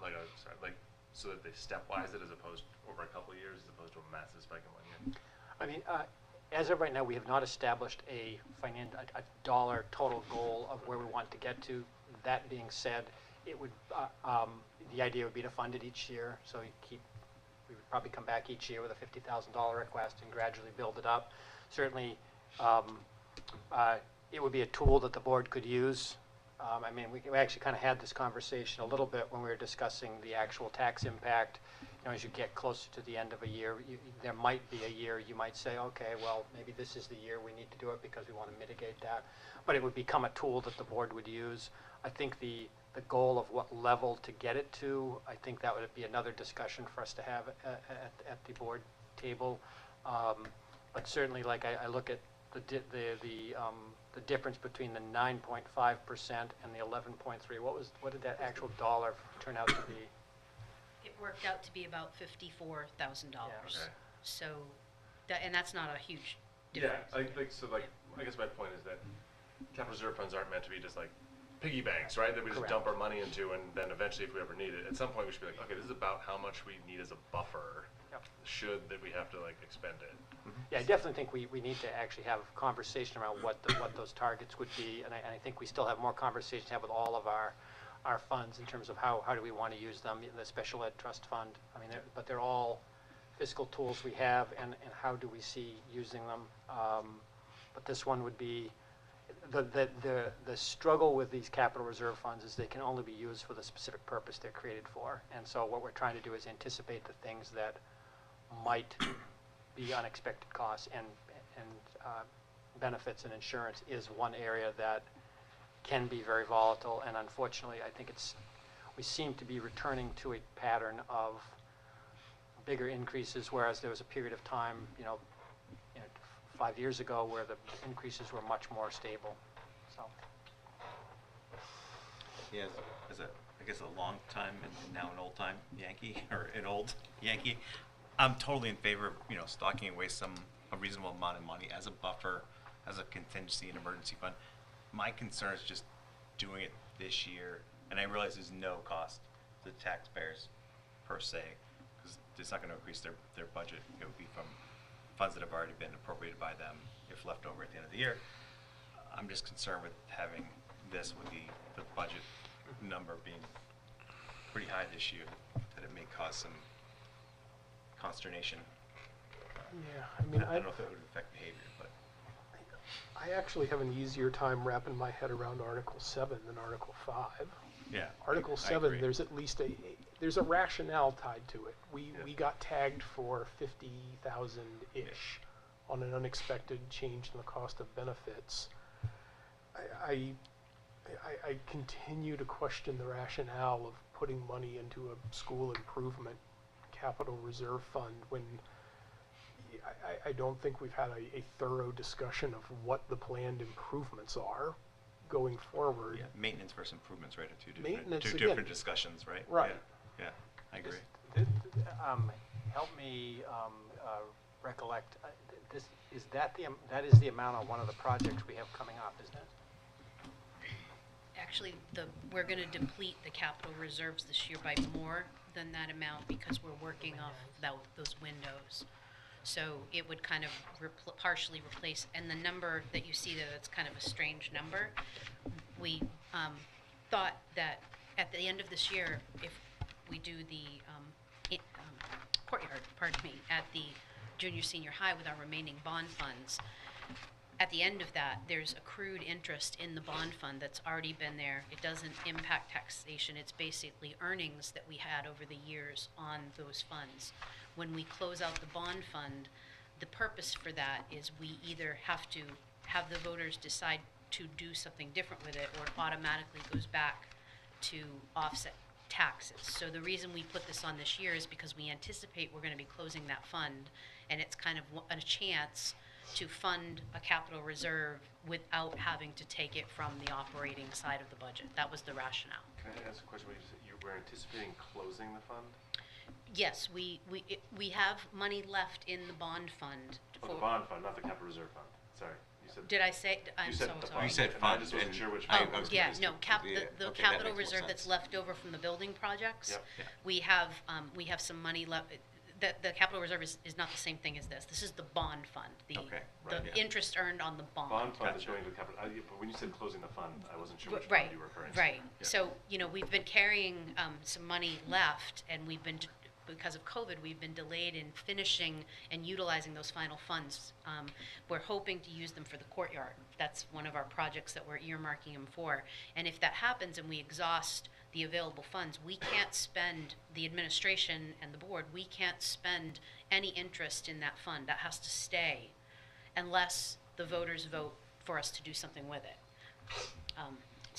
so that they stepwise it as opposed over a couple of years, as opposed to a massive spike in 1 year. I mean, As of right now, we have not established a dollar total goal of where we want to get to. That being said, it would, the idea would be to fund it each year, so we would probably come back each year with a $50,000 request and gradually build it up. Certainly, it would be a tool that the board could use. I mean, we actually kind of had this conversation a little bit when we were discussing the actual tax impact. You know, as you get closer to the end of a year, there might be a year you might say, okay, well, maybe this is the year we need to do it because we want to mitigate that. But it would become a tool that the board would use. I think the goal of what level to get it to, I think that would be another discussion for us to have at the board table. But certainly, like I look at the difference between the 9.5% and the 11.3. What did that actual dollar turn out to be? It worked out to be about $54,000. Okay. So, and that's not a huge Yeah, difference. I guess my point is that capital reserve funds aren't meant to be just like piggy banks, right? That we just Correct. dump our money into, and then eventually, if we ever need it, at some point we should be like, okay, this is about how much we need as a buffer. Yep. Should that we have to like expend it. Yeah, I definitely think we need to actually have a conversation around what those targets would be, and I think we still have more conversation to have with all of our funds in terms of how do we want to use them, the special ed trust fund. I mean, but they're all fiscal tools we have, and how do we see using them. But this one would be, the struggle with these capital reserve funds is they can only be used for the specific purpose they're created for. And so what we're trying to do is anticipate the things that might be unexpected costs, and benefits and insurance is one area that can be very volatile, and unfortunately I think we seem to be returning to a pattern of bigger increases, whereas there was a period of time, 5 years ago where the increases were much more stable. So Yeah, as I guess a long time and now an old time Yankee, or an old Yankee, I'm totally in favor of, stocking away a reasonable amount of money as a buffer, as a contingency and emergency fund. My concern is just doing it this year, and I realize there's no cost to the taxpayers per se, because it's not going to increase their budget. It would be from funds that have already been appropriated by them if left over at the end of the year. I'm just concerned with having this with the budget number being pretty high this year, that it may cause some consternation. Yeah, I mean, I don't know if it would affect behavior, but I actually have an easier time wrapping my head around Article 7 than Article 5. yeah. Article I 7, agree. there's at least there's a rationale tied to it. We got tagged for 50,000-ish on an unexpected change in the cost of benefits. I continue to question the rationale of putting money into a school improvement capital reserve fund when I don't think we've had a thorough discussion of what the planned improvements are going forward. Yeah, maintenance versus improvements, right? Are Maintenance, two again. different discussions, right? Right. Yeah, I agree. help me recollect. That is the amount on one of the projects we have coming up, isn't it? Actually, we're going to deplete the capital reserves this year by more than that amount because we're working off those windows. So it would kind of partially replace, and the number that you see there, that's kind of a strange number. We thought that at the end of this year, if we do the courtyard, at the junior senior high with our remaining bond funds, at the end of that, there's accrued interest in the bond fund that's already been there. It doesn't impact taxation. It's basically earnings that we had over the years on those funds. When we close out the bond fund, the purpose for that is we either have to have the voters decide to do something different with it, or it automatically goes back to offset taxes. So the reason we put this on this year is because we anticipate we're going to be closing that fund, and it's kind of a chance to fund a capital reserve without having to take it from the operating side of the budget. That was the rationale. Can I ask a question? You were anticipating closing the fund? Yes, we have money left in the bond fund. Oh, the bond fund, not the capital reserve fund. Sorry, you said. Did I say? I'm You said so the sorry. bond. You said and fund, I just wasn't and sure which Oh, fund. I was yeah, confused. no, Yeah, the okay, that capital makes more reserve that's sense. left over from the building projects. Yep. Yeah. We have some money left. the capital reserve is not the same thing as this. This is the bond fund, the Okay, the right, yeah. interest earned on the bond. Bond fund is Gotcha. going to the capital, but when you said closing the fund, I wasn't sure which Right, fund you were referring to. right. Yeah. So, we've been carrying some money left, and because of COVID, we've been delayed in finishing and utilizing those final funds. We're hoping to use them for the courtyard. That's one of our projects that we're earmarking them for. And if that happens and we exhaust the available funds, we can't spend, the administration and the board, we can't spend any interest in that fund. That has to stay unless the voters vote for us to do something with it.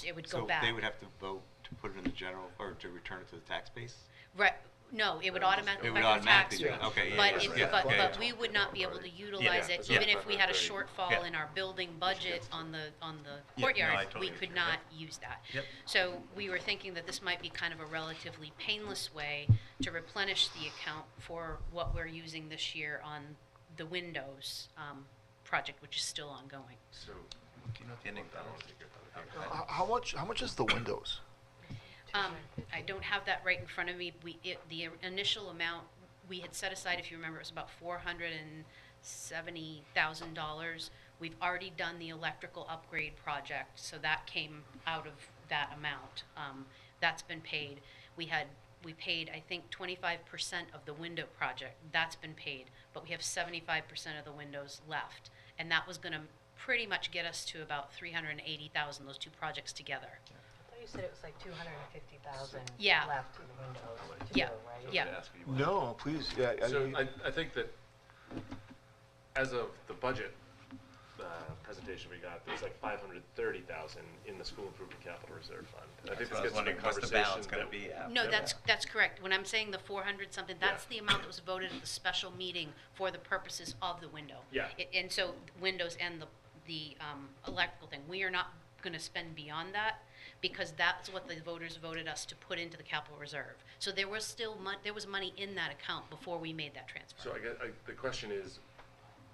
It would go back. So they would have to vote to put it in the general, or to return it to the tax base? Right, no, it would automatically It would go back to the tax automatically rate. do it. Okay, yeah, But yeah, if, yeah, but, yeah, but yeah. we would not be able to utilize Yeah, it, so even that's if we had a 530. shortfall Yeah. in our building budget on the no, courtyard, I totally we could agree, not yeah. use that. Yep. So we were thinking that this might be kind of a relatively painless way to replenish the account for what we're using this year on the Windows project, which is still ongoing. So, Do you know what the ending I don't balance want to is? take your thunder. Okay. How much is the windows? I don't have that right in front of me. The initial amount we had set aside, if you remember, it was about $470,000. We've already done the electrical upgrade project, so that came out of that amount. That's been paid. We paid, I think, 25% of the window project. That's been paid, but we have 75% of the windows left, and that was going to pretty much get us to about $380,000. Those two projects together. I thought you said it was like 250,000 Yeah. left in the windows to Yeah. do, right? Yeah. I'm gonna ask you one. No, please. Yeah. So I think that as of the budget presentation we got, there's like 530,000 in the school improvement capital reserve fund. And I think So I this was gets to the wondering, what's the conversation balance gonna that- be at? No, Yeah. that's correct. When I'm saying the 400 something, that's Yeah. the amount that was voted at the special meeting for the purposes of the window. Yeah. And so windows and the electrical thing, we are not gonna spend beyond that because that's what the voters voted us to put into the capital reserve. So there was still there was money in that account before we made that transfer. So I guess the question is,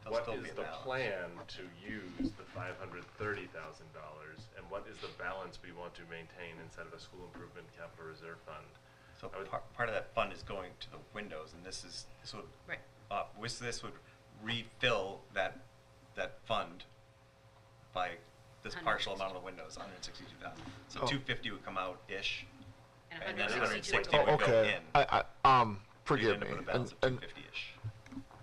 There'll what still is be a the balance. plan to use the $530,000, and what is the balance we want to maintain inside of a school improvement capital reserve fund? So I would- part of that fund is going to the windows, and this would, Right. this would refill that fund by this partial amount of the windows, 162,000. So Oh. 250 would come out-ish, And and then 160 160 would Oh, would go okay. in. Forgive You'd me. end up with a balance of And 250-ish.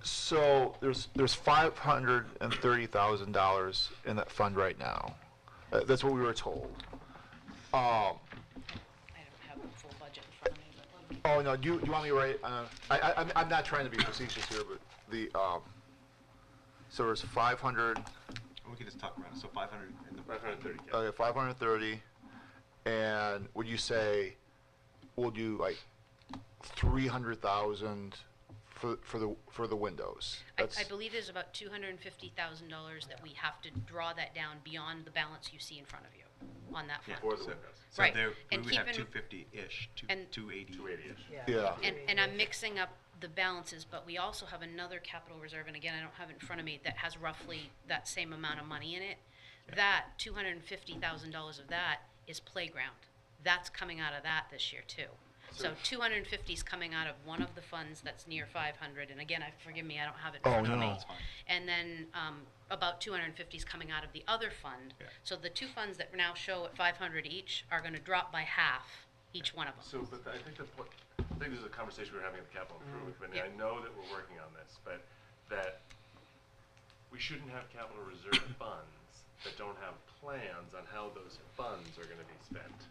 so there's $530,000 in that fund right now. That's what we were told. I don't have the full budget in front of me, but Oh no, do you want me to write? I'm not trying to be facetious here, but so there's 500. We could just talk around it. So 500 in the 530. Okay, 530, and would you say we'll do like 300,000 for the windows? I believe there's about $250,000 that we have to draw that down beyond the balance you see in front of you on that fund. For the So- windows. So Right. there, we And would have keep in- 250-ish, and- 280. 280-ish. Yeah. And I'm mixing up the balances, but we also have another capital reserve, and again, I don't have it in front of me, that has roughly that same amount of money in it. That, $250,000 of that is playground. That's coming out of that this year too. So 250 is coming out of one of the funds that's near 500, and again, forgive me, I don't have it in Oh, front of no. me. That's fine. And then about 250 is coming out of the other fund. Yeah. So the two funds that now show at 500 each are gonna drop by half, each one of them. So, but I think this is a conversation we're having at the capital improvement committee. Yeah. I know that we're working on this, but that we shouldn't have capital reserve funds that don't have plans on how those funds are gonna be spent,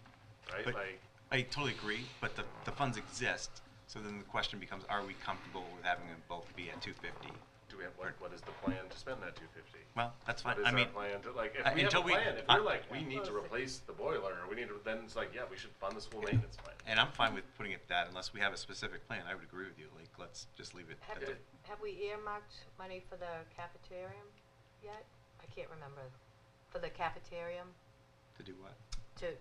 right? But- Like, I totally agree, but the funds exist, so then the question becomes, are we comfortable with having them both be at 250? do we have, what is the plan to spend that 250? Well, that's What fine. is I our mean, plan to, like, if we have a until we- plan, if I- we're like, we need to replace the boiler, or we need to, then it's like, yeah, we should fund the school maintenance plan. and I'm fine with putting it that unless we have a specific plan. I would agree with you. Like, let's just leave it at that. Have we earmarked money for the cafeterium yet? I can't remember. For the cafeterium, To do what? to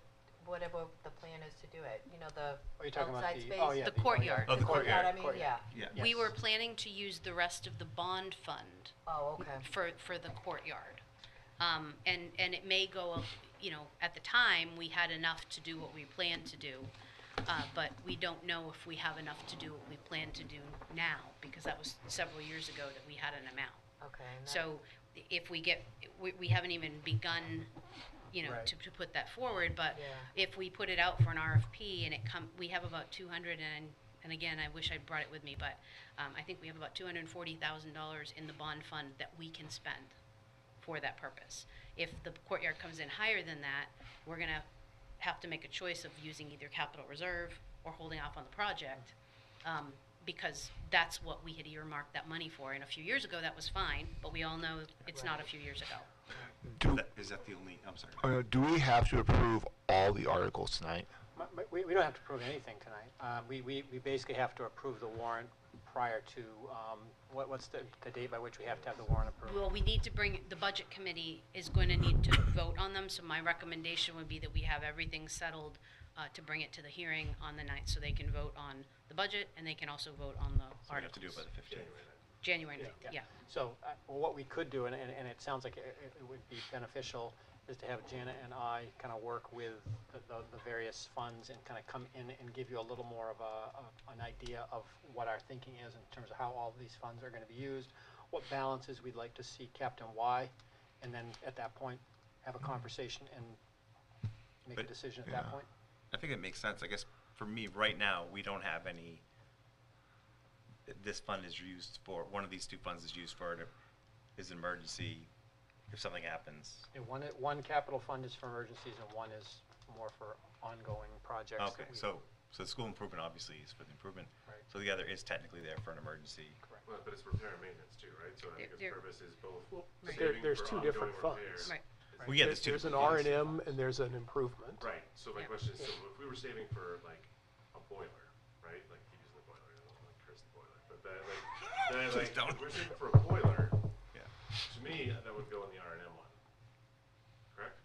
whatever the plan is to do it, you know, the Are you talking about outside the, space? oh, yeah. The courtyard. Oh, the courtyard. I mean, yeah. Yeah. We Yes. were planning to use the rest of the bond fund Oh, okay. for the courtyard. And it may go, at the time, we had enough to do what we planned to do. But we don't know if we have enough to do what we plan to do now, because that was several years ago that we had an amount. Okay. and that- So if we get, we haven't even begun, Right. to put that forward, but Yeah. if we put it out for an RFP and we have about 200 and again, I wish I'd brought it with me, but I think we have about $240,000 in the bond fund that we can spend for that purpose. If the courtyard comes in higher than that, we're gonna have to make a choice of using either capital reserve or holding off on the project, because that's what we had earmarked that money for. And a few years ago, that was fine, but we all know it's not a few years ago. Is that the only, I'm sorry. Do we have to approve all the articles tonight? We don't have to approve anything tonight. We basically have to approve the warrant prior to, what's the date by which we have to have the warrant approved? Well, we need to the budget committee is going to need to vote on them, so my recommendation would be that we have everything settled to bring it to the hearing on the 9th, so they can vote on the budget, and they can also vote on the So we have to articles. do it by the 15th. January 9th, yeah. So, what we could do, and it sounds like it would be beneficial, is to have Jana and I kind of work with the various funds and kind of come in and give you a little more of an idea of what our thinking is in terms of how all of these funds are going to be used, what balances we'd like to see kept and why, and then at that point, have a conversation and make a But- decision at that Yeah. point. I think it makes sense. I guess for me, right now, we don't have any, this fund is used for, one of these two funds is used for, is an emergency if something happens. And one capital fund is for emergencies and one is more for ongoing projects. that Okay, we- so the school improvement obviously is for the improvement. Right. So the other is technically there for an emergency. Correct. Well, but it's repair and maintenance too, right? So I think its There- purpose is both Right. saving There's for two different ongoing funds. repairs. Right. Well, yeah, there's two There's an different R funds. and M and there's an improvement. Right, so my Yeah. question is, so if we were saving for like a boiler, right, like keep using the boiler, I don't want to curse the boiler, but then Please like, don't. if we're saving for a boiler, Yeah. to me, that would go in the R and M one, correct?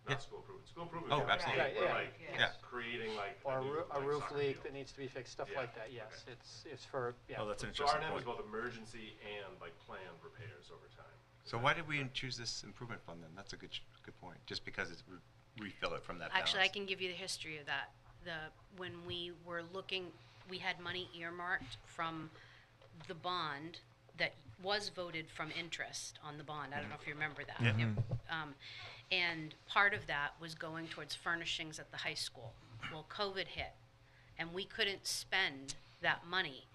Yeah. Not school improvement, school improvement. Oh, would be absolutely. Right, for, yeah. like, Yeah. creating like Or new, a like, roof soccer leak field. that needs to be fixed, stuff Yeah, like that, yes. okay. It's for, yeah. Oh, that's an So R interesting and M is point. both emergency and like planned repairs over time. So why did we choose this improvement fund then? That's a good point. Just because it's refill it from that balance. Actually, I can give you the history of that. When we were looking, we had money earmarked from the bond that was voted from interest on the bond. I don't know if you remember that. And part of that was going towards furnishings at the high school. Well, COVID hit, and we couldn't spend that money.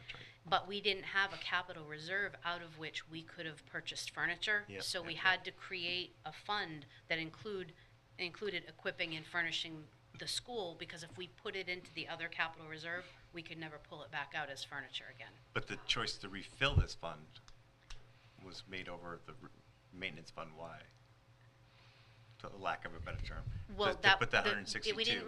But we didn't have a capital reserve out of which we could have purchased furniture. Yep, So we yep, had to create a fund that included equipping and furnishing the school, because if we put it into the other capital reserve, we could never pull it back out as furniture again. But the choice to refill this fund was made over the maintenance fund. Why? To the lack of a better term. Well, to that put the the- 162. we didn't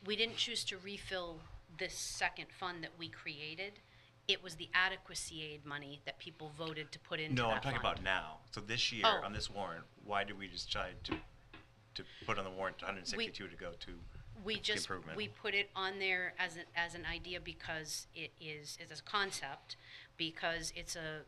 we didn't choose to refill this second fund that we created. It was the adequacy aid money that people voted to put into No, that I'm talking fund. about now. So this year, Oh. on this warrant, why did we decide to put on the warrant 162 to go to We just, improvement? we put it on there as an idea because it's a concept, because it's a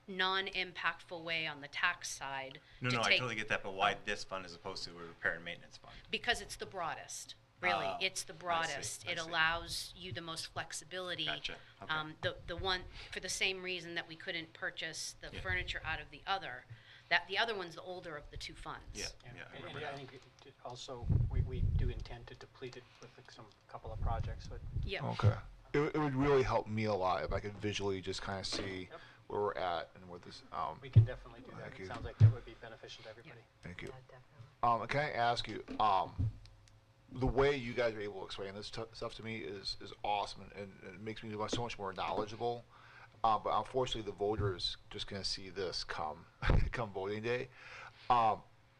non-impactful way on the tax side No, to I take. totally get that, but why this fund as opposed to a repair and maintenance fund? Because it's the broadest, really. Oh, It's the I see, broadest. I It see. allows you the most flexibility. Gotcha, okay. The one, for the same reason that we couldn't purchase the Yeah. furniture out of the other, that the other one's the older of the two funds. Yeah, And- yeah, I and remember I now. think also, we do intend to deplete it with some couple of projects, but Yeah. Okay. It would really help me a lot if I could visually just kind of see Yep. where we're at and where this, we can definitely do that. Thank you. It sounds like that would be beneficial to everybody. thank you. Yeah, definitely. Can I ask you, the way you guys are able to explain this stuff to me is awesome, and it makes me so much more knowledgeable. But unfortunately, the voters just gonna see this come voting day.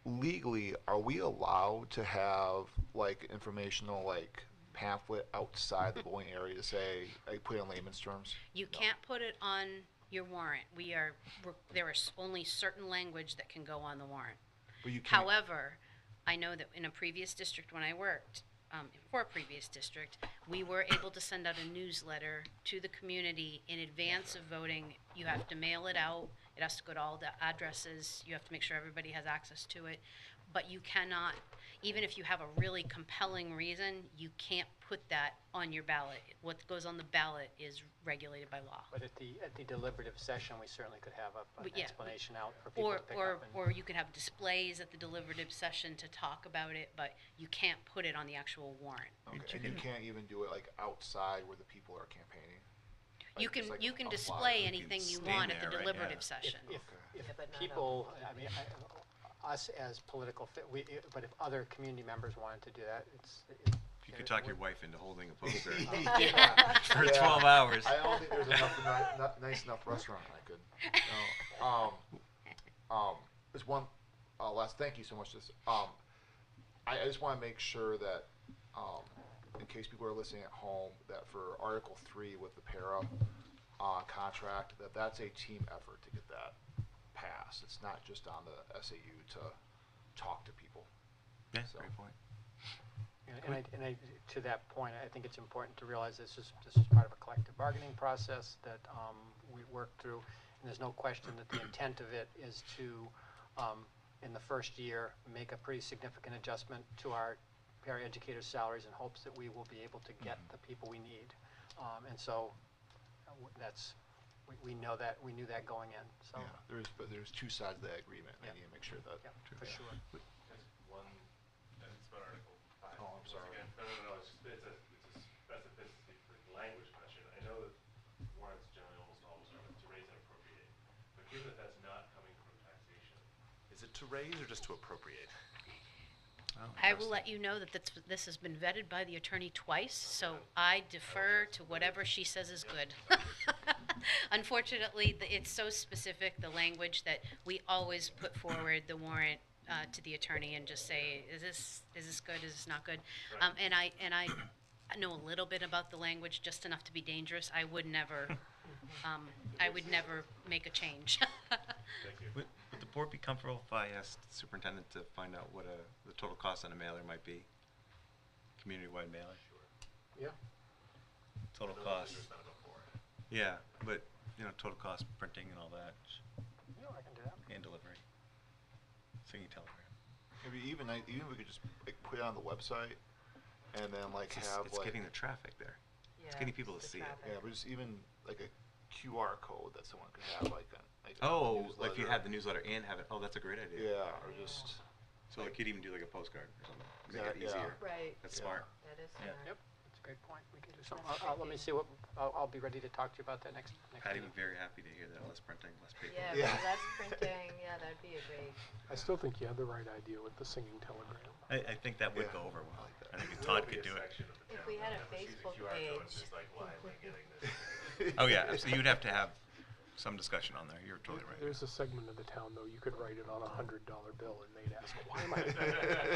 Legally, are we allowed to have like informational like pamphlet outside the voting area to say, like, put it in layman's terms? You can't put it on your warrant. There is only certain language that can go on the warrant. But you can't. However, I know that in a previous district when I worked, for a previous district, we were able to send out a newsletter to the community in advance of voting. You have to mail it out. It has to go to all the addresses. You have to make sure everybody has access to it. but you cannot, even if you have a really compelling reason, you can't put that on your ballot. What goes on the ballot is regulated by law. But at the deliberative session, we certainly could have an But yeah, explanation out for people to pick up. Or you could have displays at the deliberative session to talk about it, but you can't put it on the actual warrant. Okay, and you can't even do it like outside where the people are campaigning? You Like, can, just like you can a display flyer? anything you stand want at the there, right, deliberative yeah. session. If Yeah, but not people, I mean, us as political, but if other community members wanted to do that, You could talk your wife into holding a poster. Yeah. For Yeah. 12 hours. I don't think there's nice enough restaurant I could. There's one last. Thank you so much. I just want to make sure that, in case people are listening at home, that for Article 3 with the para contract, that's a team effort to get that passed. It's not just on the SAU to talk to people. Yeah, So. great point. And to that point, I think it's important to realize this is part of a collective bargaining process that we work through, and there's no question that the intent of it is to, in the first year, make a pretty significant adjustment to our paraeducators' salaries in hopes that we will be able to get the people we need. And so we know that, we knew that going in, so. Yeah, there's two sides of that agreement. Yeah. I need to make sure that. Yeah, for sure. Just one, and it's about Article 5. Oh, I'm Once sorry. again, no, it's a specificity for language question. I know that warrants generally almost always are to raise and appropriate, but given that that's not coming from taxation, is it to raise or just to appropriate? Oh, I will interesting. let you know that this has been vetted by the attorney twice, so I defer to whatever she says is good. Unfortunately, it's so specific, the language, that we always put forward the warrant to the attorney and just say, is this good, is this not good? And I know a little bit about the language, just enough to be dangerous. I would never make a change. Thank you. Would the board be comfortable if I asked the superintendent to find out what the total cost on a mailer might be? Community-wide mailer? Yeah. Total I know cost. there's not before. Yeah, but, total cost printing and all that, No, I can do that. and delivery. Singing telegram. Maybe even if we could just like put it on the website, and then like It's have like getting the traffic there. It's getting people to see it. yeah, but just even like a QR code that someone could have like a Oh, like if you newsletter. had the newsletter and have it, that's a great idea. Yeah, or just So like you'd even do like a postcard or something, make it Yeah, yeah. easier. Right, That's Yeah. smart. that is Yeah. smart. Yep, that's a great point. We can do something. Let me see I'll be ready to talk to you about that next Patty meeting. would be very happy to hear that, less printing, less paper. Yeah, Yeah. but less printing, yeah, that'd be a great, I still think you had the right idea with the singing telegram. I think that would Yeah, go over I well. like that. I think There Todd will be could a do it. section of the If town we had a that just uses Facebook QR code and page. just like, why am I getting this? Oh, yeah, so you'd have to have some discussion on there, you're totally right. There's a segment of the town, though, you could write it on a $100 bill, and they'd ask, why am I,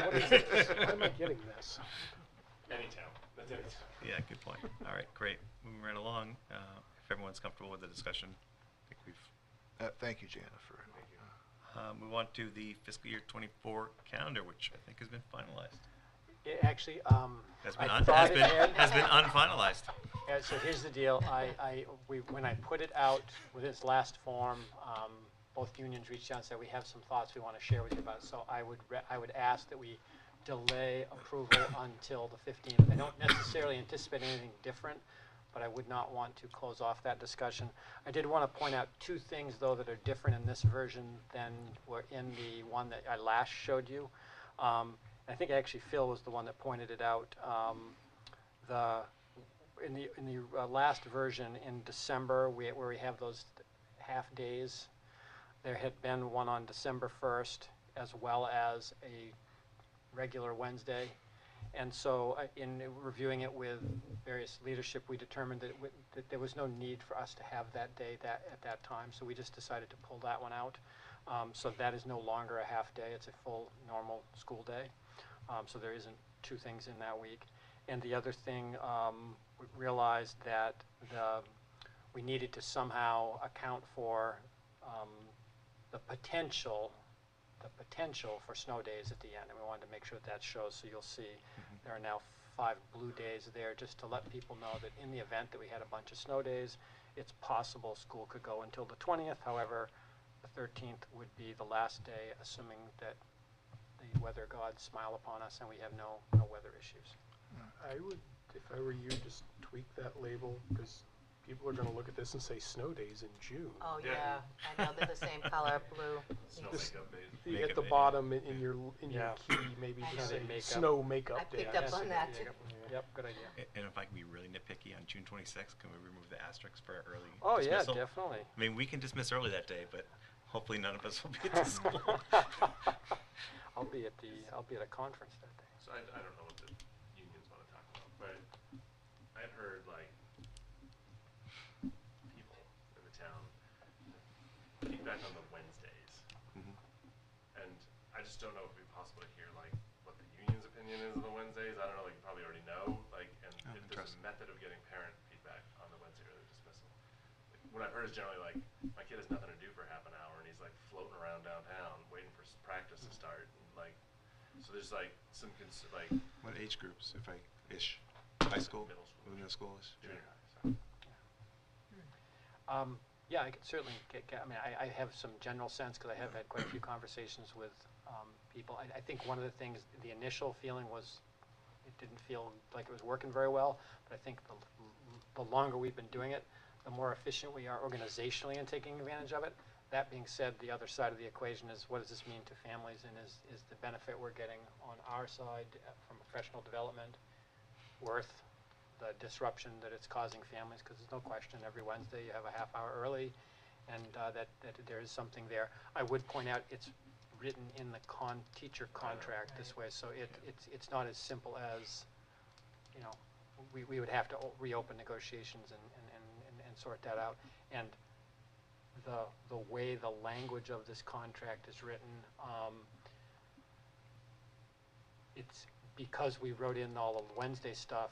what is this? Why am I getting this? Any town, that's any town. Yeah, good point. All right, great. Moving right along, if everyone's comfortable with the discussion, I think we've thank you, Jana, for move on to the fiscal year 24 calendar, which I think has been finalized. It actually, Has I been, thought it had. has been unfinalized. Yeah, so here's the deal. When I put it out with its last form, both unions reached out and said, we have some thoughts we want to share with you about it. So I would ask that we delay approval until the 15th. I don't necessarily anticipate anything different, but I would not want to close off that discussion. I did want to point out two things, though, that are different in this version than were in the one that I last showed you. I think actually Phil was the one that pointed it out. In the last version in December, where we have those half days, there had been one on December 1st as well as a regular Wednesday. And so in reviewing it with various leadership, we determined that there was no need for us to have that day at that time. So we just decided to pull that one out. So that is no longer a half day. It's a full normal school day. So there isn't two things in that week. And the other thing, we realized that we needed to somehow account for the potential for snow days at the end, and we wanted to make sure that shows. So you'll see there are now 5 blue days there, just to let people know that in the event that we had a bunch of snow days, it's possible school could go until the 20th. However, the 13th would be the last day, assuming that the weather gods smile upon us and we have no weather issues. I would, if I were you, just tweak that label, because people are gonna look at this and say snow days in June. Oh, Yeah. yeah, I know they're the same color, blue. Snow This- makeup days. You Makeup at the day, bottom in your Yeah. key, maybe I just know. say Makeup. snow makeup I day. picked up on that, too. Yep, good idea. And if I can be really nitpicky, on June 26th, can we remove the asterisks for early Oh, yeah, dismissal? definitely. I mean, we can dismiss early that day, but hopefully none of us will be at the school. I'll be at a conference that day. So I don't know what the unions want to talk about, but I've heard like people in the town feedback on the Wednesdays, Mhm. and I just don't know if it'd be possible to hear like what the union's opinion is on the Wednesdays. I don't know, like you probably already know, like, and Oh, if there's a interesting. method of getting parent feedback on the Wednesday early dismissal. Like, what I've heard is generally like my kid has nothing to do for half an hour, and he's like floating around downtown waiting for practice to start, and like. So there's like some like What age groups, if I, ish? High school? Middle school. Middle school-ish? junior high. So. Yeah, I could certainly I mean, I have some general sense, because I have had quite a few conversations with people. I think one of the things, the initial feeling was, it didn't feel like it was working very well, but I think the longer we've been doing it, the more efficient we are organizationally in taking advantage of it. That being said, the other side of the equation is, what does this mean to families, and is the benefit we're getting on our side from professional development worth the disruption that it's causing families? Because there's no question, every Wednesday you have a half hour early, and that there is something there. I would point out, it's written in the teacher contract this way, so it's not as simple as, you know, we would have to reopen negotiations and sort that out. And the way the language of this contract is written, it's because we wrote in all of Wednesday stuff,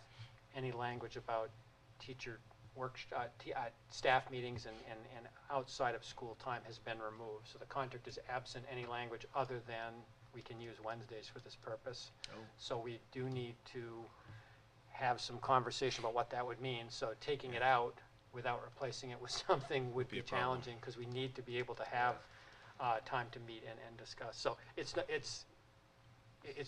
any language about teacher staff meetings and outside of school time has been removed. So the contract is absent any language other than we can use Wednesdays for this purpose. Oh. So we do need to have some conversation about what that would mean. So taking it out without replacing it with something would Be be a problem. challenging, because we need to be able to have time to meet and discuss. So it's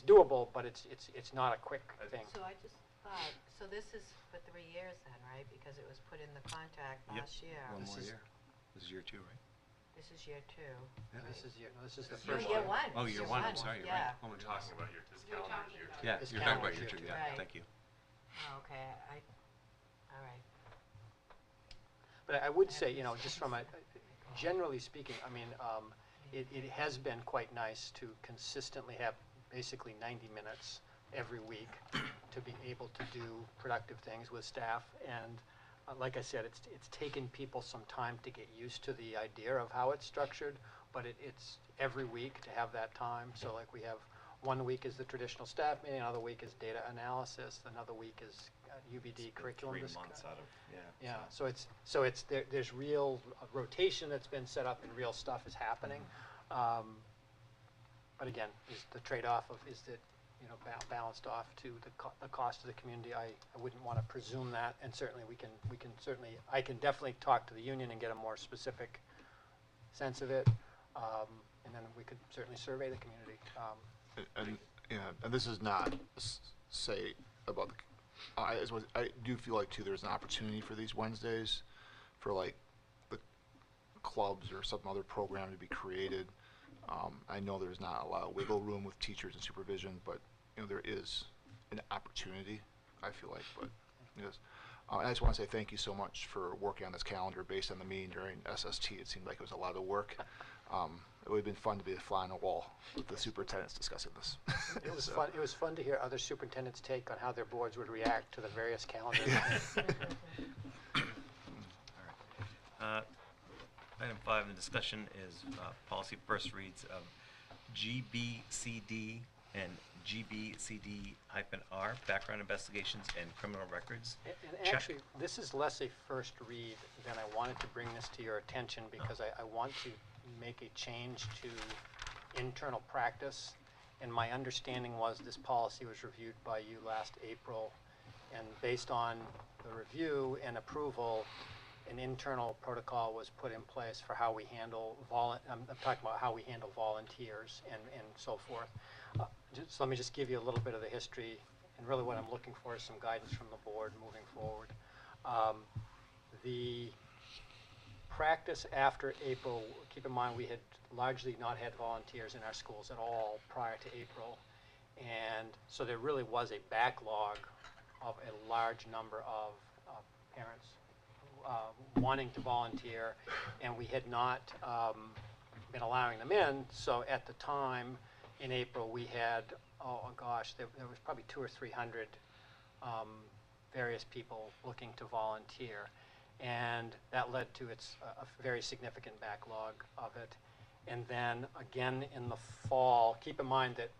doable, but it's not a quick thing. So I just thought, so this is for 3 years then, right? Because it was put in the contract Yep. last year. One This more is- year. This is year 2, right? This is year 2. Yeah. This is the This is first Year year. one. Oh, year 1, I'm sorry, you're right. Yeah. Oh, We're my talking goodness. about this calendar year. Yeah, This you're talking about calendar year year. 2, yeah, Right. thank you. Oh, okay, all right. But I would say, you know, just from a, generally speaking, I mean, it has been quite nice to consistently have basically 90 minutes every week to be able to do productive things with staff. And like I said, it's taken people some time to get used to the idea of how it's structured, but it's every week to have that time. So like we have, one week is the traditional staff meeting, another week is data analysis, another week is UBD curriculum 3 discuss- months out of, yeah. Yeah, so it's there's real rotation that's been set up and real stuff is happening. But again, is the trade-off of, is it, you know, balanced off to the cost of the community? I wouldn't want to presume that, and certainly we can certainly, I can definitely talk to the union and get a more specific sense of it, and then we could certainly survey the community. And, yeah, and this is not say about the, I do feel like too, there's an opportunity for these Wednesdays for like the clubs or some other program to be created. I know there's not a lot of wiggle room with teachers and supervision, but you know, there is an opportunity, I feel like, but yes. I just want to say thank you so much for working on this calendar based on the meeting during SST. It seemed like it was a lot of work. It would have been fun to be a fly on the wall with the superintendents discussing this. It was So, fun. It was fun to hear other superintendents' take on how their boards would react to the various calendars. Item 5 in the discussion is policy first reads of GBCD and GBCD-R, background investigations and criminal records. And Check. actually, this is less a first read than I wanted to bring this to your attention, because I want to make a change to internal practice. And my understanding was this policy was reviewed by you last April, and based on the review and approval, an internal protocol was put in place for how we handle I'm talking about how we handle volunteers and so forth. Just, let me just give you a little bit of the history, and really what I'm looking for is some guidance from the board moving forward. The practice after April, keep in mind we had largely not had volunteers in our schools at all prior to April, and so there really was a backlog of a large number of parents wanting to volunteer, and we had not been allowing them in. So at the time in April, we had, oh gosh, there was probably 200 or 300 various people looking to volunteer, and that led to a very significant backlog of it. And then again in the fall, keep in mind that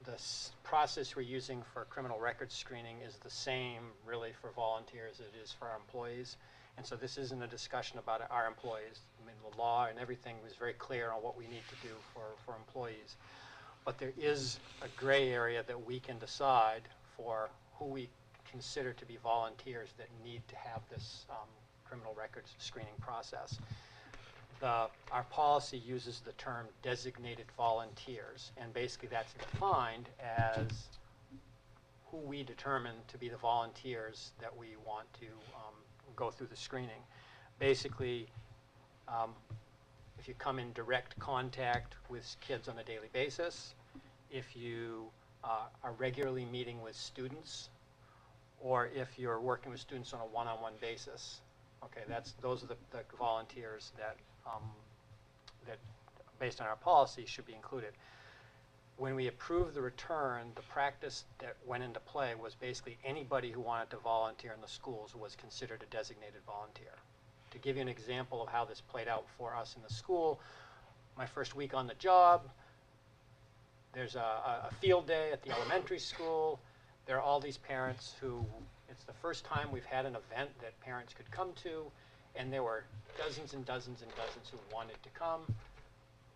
the process we're using for criminal record screening is the same really for volunteers as it is for our employees. And so this isn't a discussion about our employees. I mean, the law and everything was very clear on what we need to do for employees. But there is a gray area that we can decide for who we consider to be volunteers that need to have this criminal records screening process. Our policy uses the term designated volunteers, and basically that's defined as who we determine to be the volunteers that we want to go through the screening. Basically, if you come in direct contact with kids on a daily basis, if you are regularly meeting with students, or if you're working with students on a one-on-one basis. Okay, those are the volunteers that based on our policy should be included. When we approved the return, the practice that went into play was basically anybody who wanted to volunteer in the schools was considered a designated volunteer. To give you an example of how this played out for us in the school, my first week on the job, there's a field day at the elementary school. There are all these parents who, it's the first time we've had an event that parents could come to, and there were dozens and dozens and dozens who wanted to come.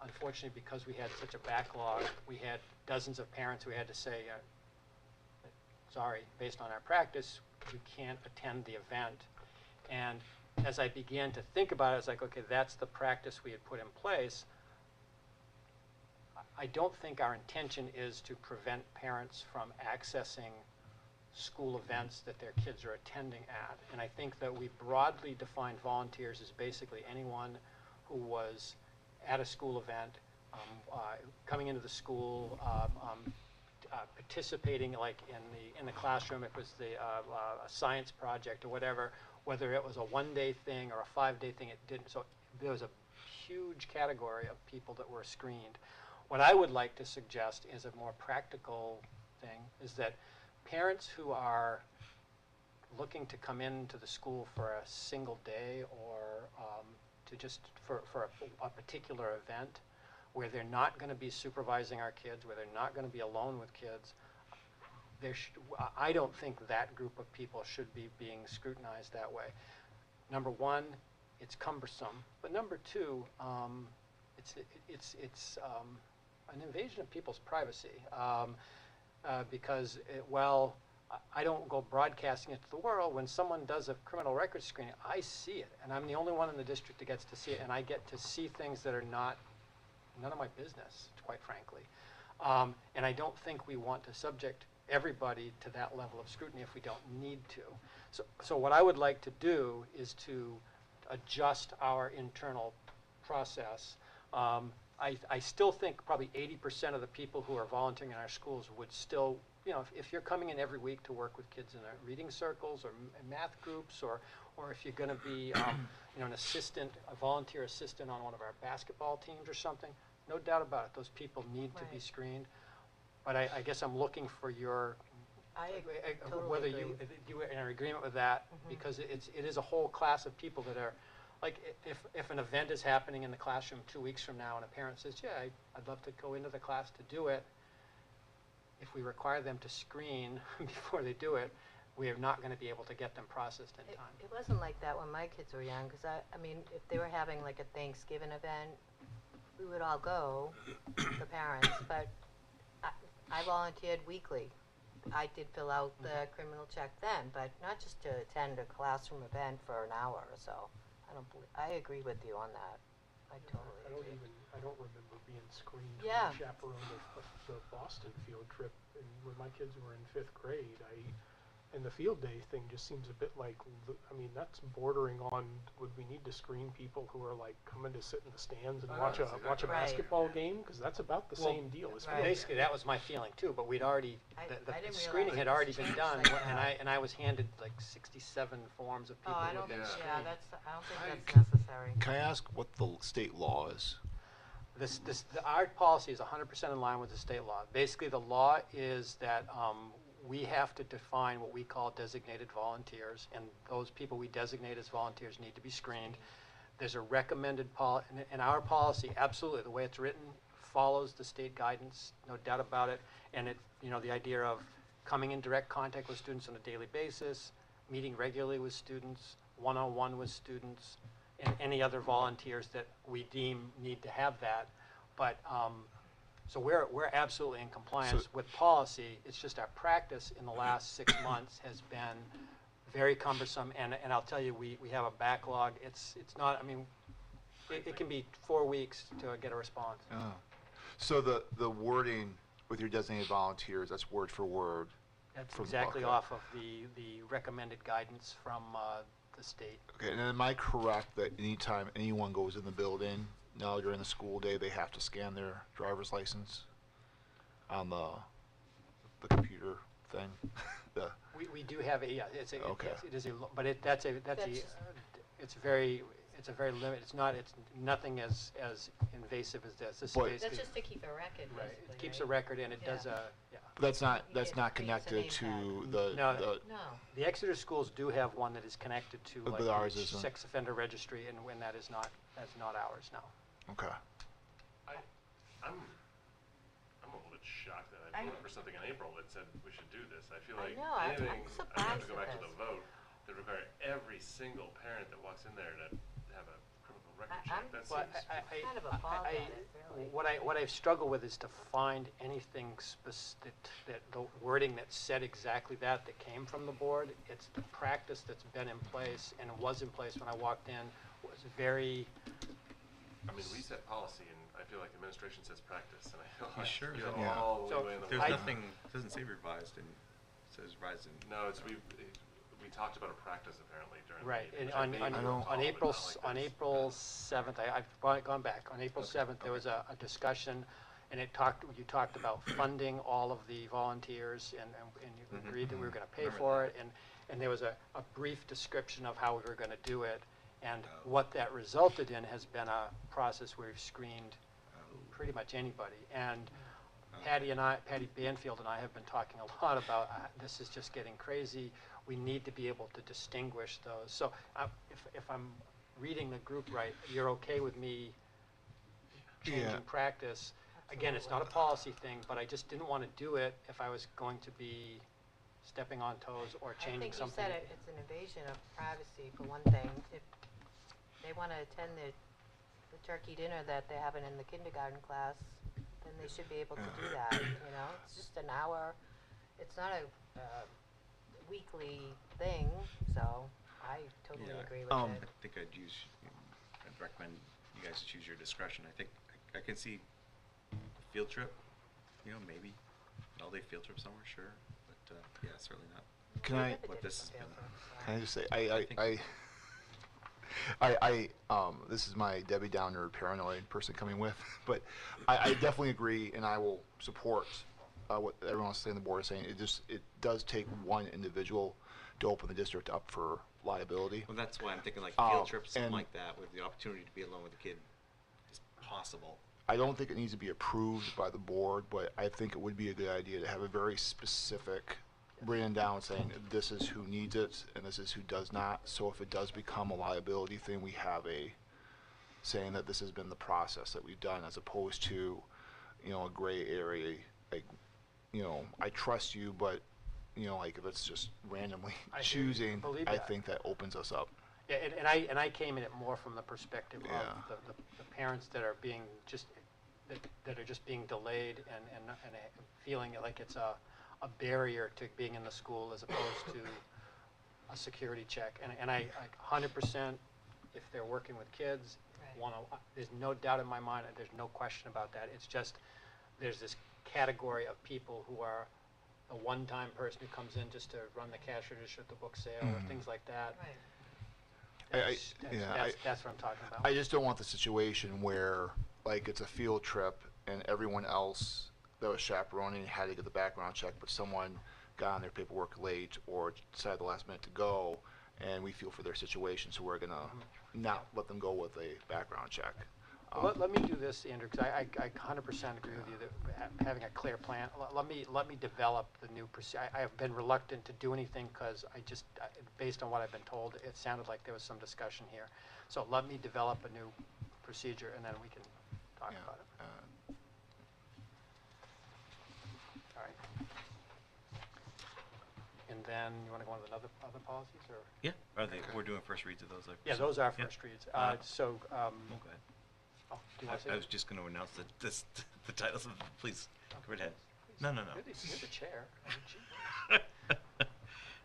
Unfortunately, because we had such a backlog, we had dozens of parents who had to say, sorry, based on our practice, you can't attend the event. And as I began to think about it, I was like, okay, that's the practice we had put in place. I don't think our intention is to prevent parents from accessing school events that their kids are attending at. And I think that we broadly define volunteers as basically anyone who was at a school event, coming into the school, participating like in the classroom. It was a science project or whatever, whether it was a one-day thing or a 5-day thing. It didn't. So there was a huge category of people that were screened. What I would like to suggest is a more practical thing, is that parents who are looking to come into the school for a single day or to just for a particular event where they're not going to be supervising our kids, where they're not going to be alone with kids, I don't think that group of people should be being scrutinized that way. Number one, it's cumbersome, but number two, it's an invasion of people's privacy because I don't go broadcasting it to the world. When someone does a criminal record screening, I see it, and I'm the only one in the district that gets to see it, and I get to see things that are none of my business, quite frankly. And I don't think we want to subject everybody to that level of scrutiny if we don't need to. So what I would like to do is to adjust our internal process. I still think probably 80% of the people who are volunteering in our schools would still, if you're coming in every week to work with kids in reading circles or math groups, or if you're going to be a volunteer assistant on one of our basketball teams or something, no doubt about it, those people need to be screened. But I guess I'm looking for your, totally whether agree. you are in agreement with that, because it is a whole class of people that are, like if an event is happening in the classroom 2 weeks from now and a parent says, yeah, I'd love to go into the class to do it, if we require them to screen before they do it, we are not going to be able to get them processed in time. It wasn't like that when my kids were young, because I mean, if they were having like a Thanksgiving event, we would all go, the parents, but I volunteered weekly. I did fill out the criminal check then, but not just to attend a classroom event for an hour or so. I agree with you on that. I totally agree. I don't remember being screened Yeah. to chaperone the Boston field trip. And when my kids were in 5th grade, and the field day thing just seems a bit like, I mean, that's bordering on, would we need to screen people who are like coming to sit in the stands and Oh, watch a that's watch a exactly right. basketball game? Because that's about the Well, same deal as right. field day. Basically, that was my feeling too, but we'd already, I the didn't screening realize had it was already been changed done, like and that. I was handed like 67 forms of Oh, people I who don't had think, been yeah, screened. I don't think I- that's necessary. Can I ask what the state law is? Our policy is 100% in line with the state law. Basically, the law is that we have to define what we call designated volunteers, and those people we designate as volunteers need to be screened. There's a recommended and our policy, absolutely, the way it's written, follows the state guidance, no doubt about it. And the idea of coming in direct contact with students on a daily basis, meeting regularly with students, one-on-one with students, and any other volunteers that we deem need to have that. But, so we're absolutely in compliance with policy. It's just our practice in the last 6 months has been very cumbersome, and I'll tell you, we have a backlog. It's not, I mean, it can be 4 weeks to get a response. Oh. So the wording with your designated volunteers, that's word for word. That's from exactly Buckeye. off of the recommended guidance from the state. Okay, and am I correct that anytime anyone goes in the building, now during the school day, they have to scan their driver's license on the computer thing? We do have a, yeah, Okay. it is a, but that's a, it's a very limited, it's nothing as invasive as this. This is But- basically. That's just to keep a record, Right, basically, it keeps right? a record and it Yeah. does a, yeah. That's not You can't connected create a name to the No. No. The Exeter schools do have one that is connected to But like ours the isn't. sex offender registry, and when that's not ours, no. okay. I'm a little bit shocked that I voted for something in April that said we should do this. I feel I like know, I'm anything, I have surprised to go at back to this. the vote, that require every single parent that walks in there to have a criminal record check. I'm- That Well, seems, Kind of appalled at it, really. What I struggle with is to find anything that the wording that said exactly that came from the board. It's the practice that's been in place and was in place when I walked in was very, I mean, we set policy and I feel like the administration says practice and I feel You like sure? you're Yeah. all the So, way in the There's way. nothing, it doesn't say revised, and it says revised in. No, we talked about a practice apparently during the right. meeting, And which on, I on, may don't- on recall, April, but not like this. April 7th, I've gone back, on April 7th, there was a discussion, and you talked about funding all of the volunteers, and you Mhm. agreed that we were gonna pay Remember for that. it, and there was a brief description of how we were gonna do it, and Oh. what that resulted in has been a process where we've screened Oh. pretty much anybody, and Oh. Patty Banfield and I have been talking a lot about, this is just getting crazy, we need to be able to distinguish those. So if I'm reading the group right, you're okay with me Yeah. changing practice? Again, it's not a policy thing, but I just didn't want to do it if I was going to be stepping on toes or changing something. I think you said it's an invasion of privacy, for one thing. If they want to attend the turkey dinner that they're having in the kindergarten class, then they should be able to do that, you know? It's just an hour. It's not a weekly thing, so I totally Yeah. agree with Um, it. I think I'd recommend you guys choose your discretion. I think I can see a field trip, maybe an all-day field trip somewhere, sure, but yeah, certainly not. Can We I- never What did this a has field been- trip, so. Can I just say, think- this is my Debbie Downer paranoid person coming with, but I definitely agree, and I will support what everyone else saying, the board is saying. It does take one individual to open the district up for liability. Well, that's why I'm thinking like field trip, something and- like that, with the opportunity to be alone with the kid is possible. I don't think it needs to be approved by the board, but I think it would be a good idea to have a very specific written down saying this is who needs it and this is who does not. So if it does become a liability thing, we have saying that this has been the process that we've done, as opposed to, a gray area, like, I trust you, but, like if it's just randomly I choosing, believe I that. think that opens us up. Yeah, and I came in it more from the perspective Yeah. of the parents that are being that are just being delayed and feeling like it's a barrier to being in the school as opposed to a security check. And I 100% if they're working with kids, Right. there's no doubt in my mind, and there's no question about that. It's just, there's this category of people who are a one-time person who comes in just to run the cash register at the book sale or Mhm. things like that. Right. That's what I'm talking about. I just don't want the situation where, like, it's a field trip and everyone else that was chaperoning had to get the background check, but someone got on their paperwork late or decided the last minute to go, and we feel for their situation, so we're gonna not let them go with a background check. Let me do this, Andrew, because I 100% agree with you that having a clear plan. Let me develop the new procedure. I have been reluctant to do anything because based on what I've been told, it sounded like there was some discussion here. So let me develop a new procedure, and then we can talk Yeah, about it. All right. And then you want to go on to the other policies, or? Yeah, we're doing first reads of those. I Yeah, those are presume. first reads. Uh, So, Oh, go ahead. oh, do you want to say? I was just going to announce the titles of, please, go right ahead. No. You're the chair.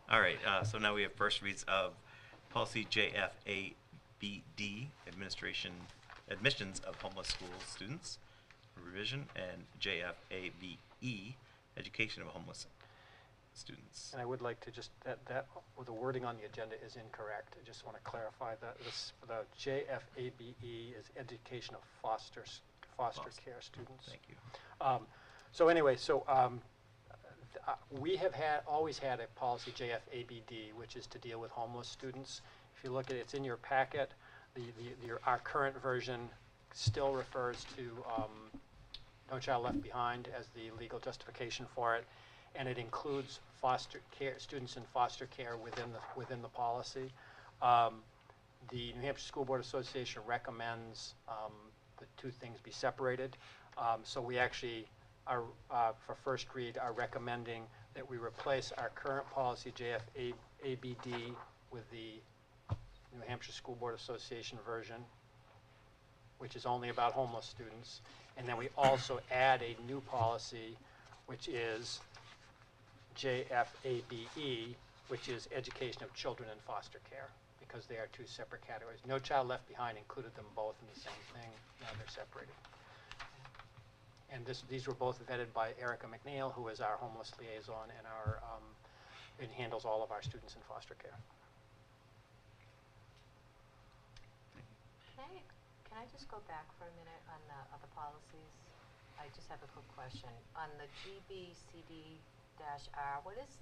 All right, so now we have first reads of policy JFABD, admissions of homeless school students, revision, and JFABE, education of homeless students. And I would like to just, the wording on the agenda is incorrect. I just want to clarify that the JFABE is education of foster care students. Thank you. So anyway, we have always had a policy JFABD, which is to deal with homeless students. If you look at it, it's in your packet. Our current version still refers to No Child Left Behind as the legal justification for it, and it includes foster care students in foster care within the policy. The New Hampshire School Board Association recommends the two things be separated. So we actually are, for first read, are recommending that we replace our current policy JFABD with the New Hampshire School Board Association version, which is only about homeless students. And then we also add a new policy, which is JFABE, which is education of children in foster care, because they are two separate categories. No Child Left Behind included them both in the same thing. Now they're separated. And these were both vetted by Erica McNeil, who is our homeless liaison and and handles all of our students in foster care. Can I just go back for a minute on the other policies? I just have a quick question. On the GBCD-R, what is it's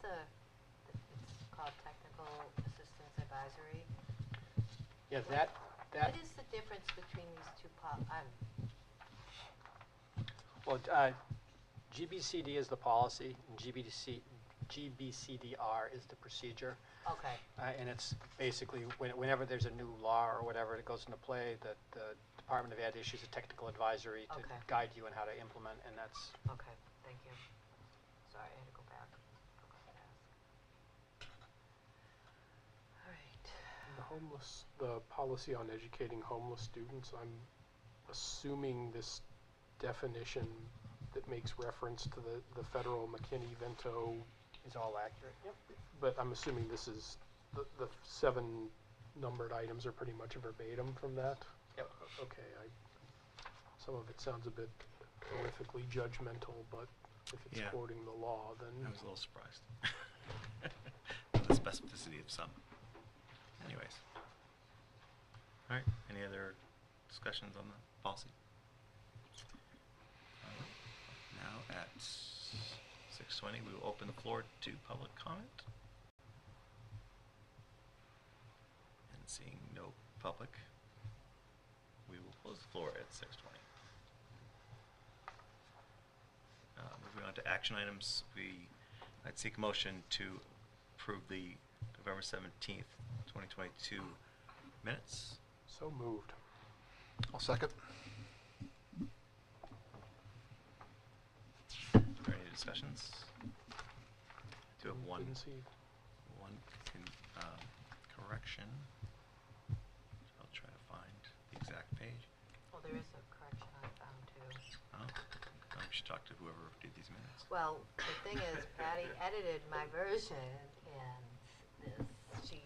called Technical Assistance Advisory? Yeah, What is the difference between these two well, GBCD is the policy, and GBCDR is the procedure. Okay. And it's basically, whenever there's a new law or whatever that goes into play, the Department of Ed issues a technical advisory to Okay. guide you on how to implement, and that's, Okay, thank you. Sorry, I had to go back. Forgot to ask. All right. The policy on educating homeless students, I'm assuming this definition that makes reference to the federal McKinney-Vento, is all accurate. Yep. but I'm assuming this is, the 7 numbered items are pretty much verbatim from that? Yep. Okay, some of it sounds a bit horrifically judgmental, but if it's Yeah. quoting the law, I then. was a little surprised. The specificity of some. Anyways. All right, any other discussions on the policy? Now at 6:20, we will open the floor to public comment. And seeing no public, we will close the floor at 6:20. Moving on to action items, I'd seek a motion to approve the November 17th, 2022 minutes. So moved. I'll second. Are there any discussions? I do have one Didn't see. correction. I'll try to find the exact page. Well, there is a correction I found too. Oh, we should talk to whoever did these minutes. Well, the thing is, Patty edited my version, and she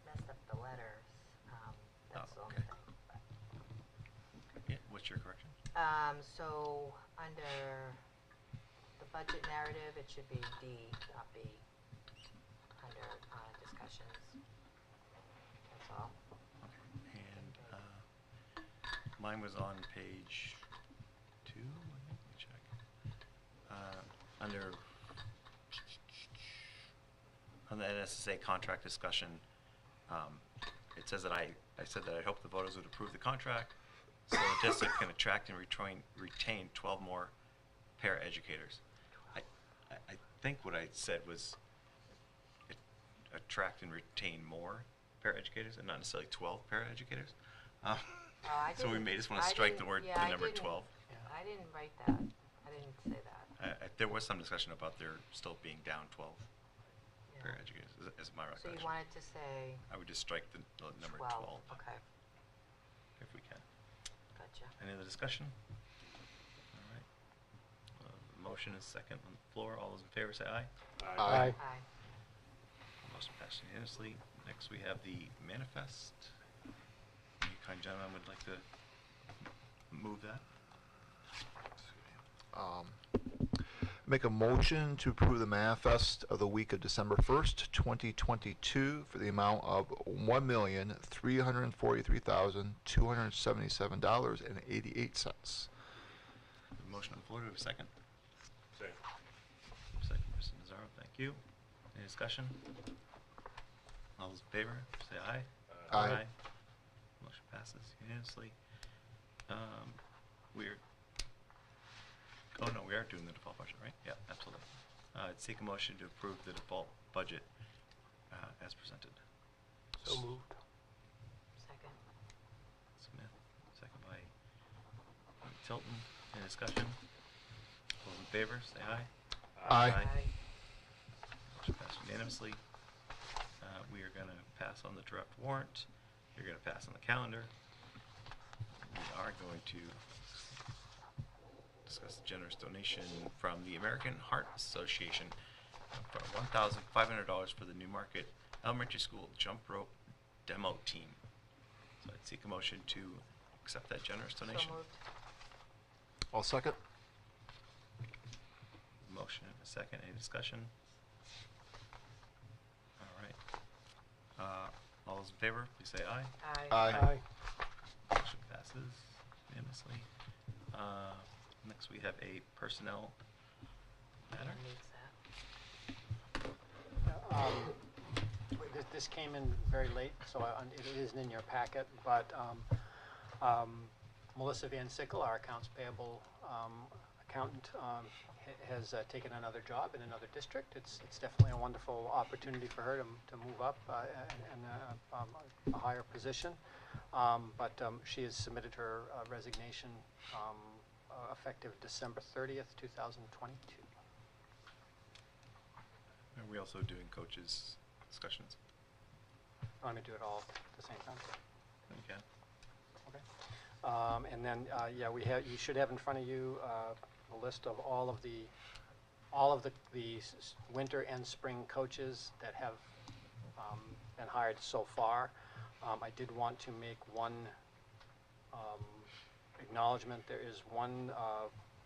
messed up the letters. That's the What's your correction? So under the budget narrative, it should be D, not B, under discussions. That's all. Okay. And mine was on page 2, I think. Let me check. Under on the NSSA contract discussion, it says that I said that I hope the voters would approve the contract so the district can attract and retain 12 more paraeducators. I think what I said was attract and retain more paraeducators and not necessarily 12 paraeducators. So we may just want to strike the number 12. I didn't write that. I didn't say that. There was some discussion about there still being down 12 Yeah. paraeducators, is my So recollection. you wanted to say I would just strike the number 12 Okay, if we can. gotcha. Any other discussion? All right. The motion is second on the floor. All those in favor say aye. Aye. Aye. Motion passed unanimously. Next, we have the manifest. Any kind gentleman would like to move that? Make a motion to approve the manifest of the week of December 1st, 2022 for the amount of $1,343,277.88. Motion on the floor. Do we have a second? Second. Second, Mr. Nazaro. Thank you. Any discussion? All those in favor, say aye. Aye. Motion passes unanimously. We are doing the default budget, right? Yeah, absolutely. I'd seek a motion to approve the default budget as presented. So moved. Second. Smith, second by Tilton. Any discussion? All those in favor, say aye. Aye. Motion passed unanimously. We are going to pass on the direct warrant. You're going to pass on the calendar. We are going to discuss the generous donation from the American Heart Association for $1,500 for the Newmarket Elementary School jump rope demo team. So I'd seek a motion to accept that generous donation. So moved. I'll second. Motion and a second. Any discussion? All right. All those in favor, please say aye. Aye. Motion passes unanimously. Next, we have a personnel matter. Who needs that? This came in very late, so it isn't in your packet, but Melissa Van Sickle, our accounts payable accountant, has taken another job in another district. It's definitely a wonderful opportunity for her to move up in a higher position. But she has submitted her resignation effective December 30th, 2022. Are we also doing coaches discussions? I want to do it all at the same time. Okay. Okay. And then, you should have in front of you a list of all of the winter and spring coaches that have been hired so far. I did want to make one acknowledgement. There is one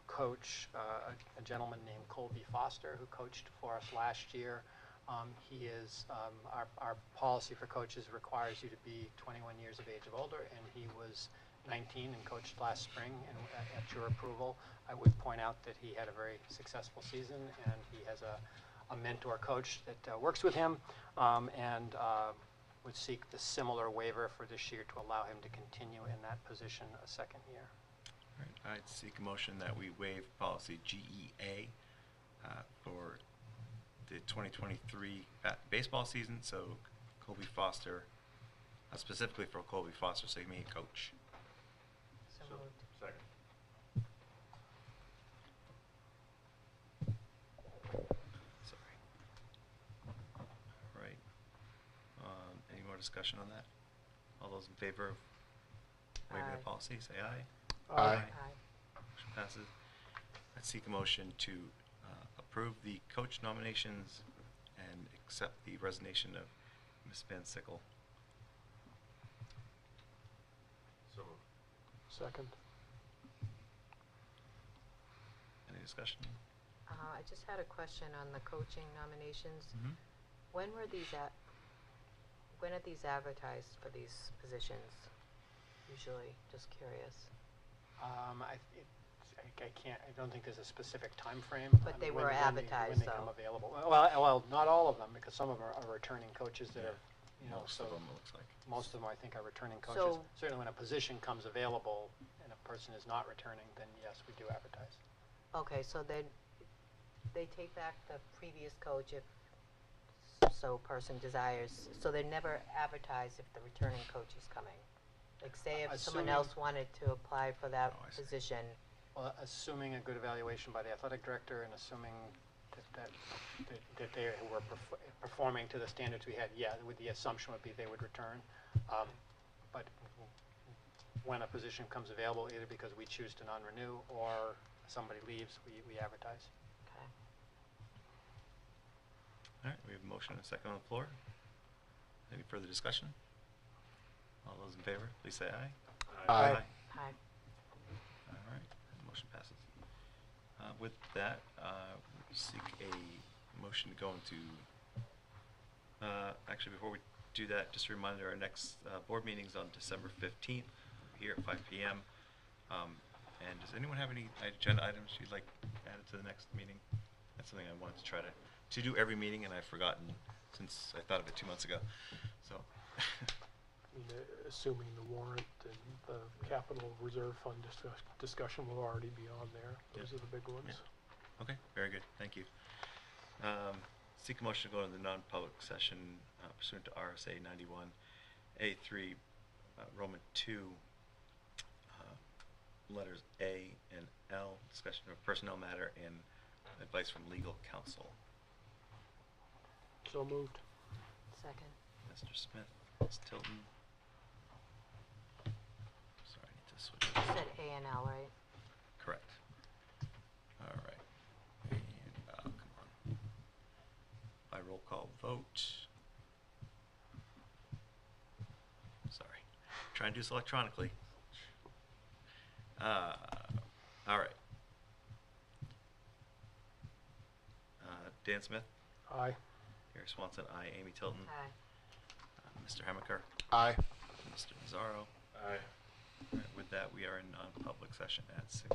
coach, a gentleman named Colby Foster, who coached for us last year. He is, our policy for coaches requires you to be 21 years of age or older, and he was 19 and coached last spring, and at your approval, I would point out that he had a very successful season, and he has a mentor coach that works with him, and would seek the similar waiver for this year to allow him to continue in that position a second year. All right. I'd seek a motion that we waive policy GEA for the 2023 baseball season. So Colby Foster, specifically for Colby Foster, so he may coach. So moved. Second. Sorry. All right. Any more discussion on that? All those in favor of waiving the Aye. policy, say aye. Aye. Aye. Motion passes. I'd seek a motion to approve the coach nominations and accept the resignation of Ms. Van Sickle. So moved. Second. discussion? I just had a question on the coaching nominations. Mm-hmm. When are these advertised for these positions? Usually, just curious. I don't think there's a specific time frame. But they when were when advertised, they come though. available. Well, not all of them, because some of them are returning coaches that are, Most of them, it looks like. most of them, I think, are returning coaches. So- Certainly when a position comes available and a person is not returning, then yes, we do advertise. Okay, so then they take back the previous coach if so person desires. So they're never advertised if the returning coach is coming. Like say if someone Assuming- else wanted to apply for that Oh, I see. position. Well, assuming a good evaluation by the athletic director and assuming that they were performing to the standards we had, yeah, with the assumption would be they would return. But when a position comes available, either because we choose to non-renew or somebody leaves, we advertise. Okay. All right, we have a motion and a second on the floor. Any further discussion? All those in favor, please say aye. Aye. Hi. All right, motion passes. With that, we seek a motion to go into, actually, before we do that, just a reminder, our next board meeting's on December 15th here at 5 p.m. And does anyone have any agenda items you'd like added to the next meeting? That's something I wanted to try to do every meeting, and I've forgotten since I thought of it 2 months ago. So, I mean, assuming the warrant and the capital reserve fund discussion will already be on there. Those Yeah. are the big ones. Yeah. Okay, very good, thank you. Seek a motion to go into the non-public session pursuant to RSA 91A3, Roman 2, letters A and L, discussion of personnel matter and advice from legal counsel. So moved. Second. Mr. Smith, Ms. Tilton. Sorry, I need to switch. You said A and L, right? Correct. All right. And, come on. By roll call vote. Sorry. Trying to do this electronically. All right. Dan Smith, Aye. Gary Swanson, aye. Amy Tilton, Hi. Mr. Hamaker, Aye. Mr. Mazzaro. Aye. All right, with that, we are in non-public session at 6.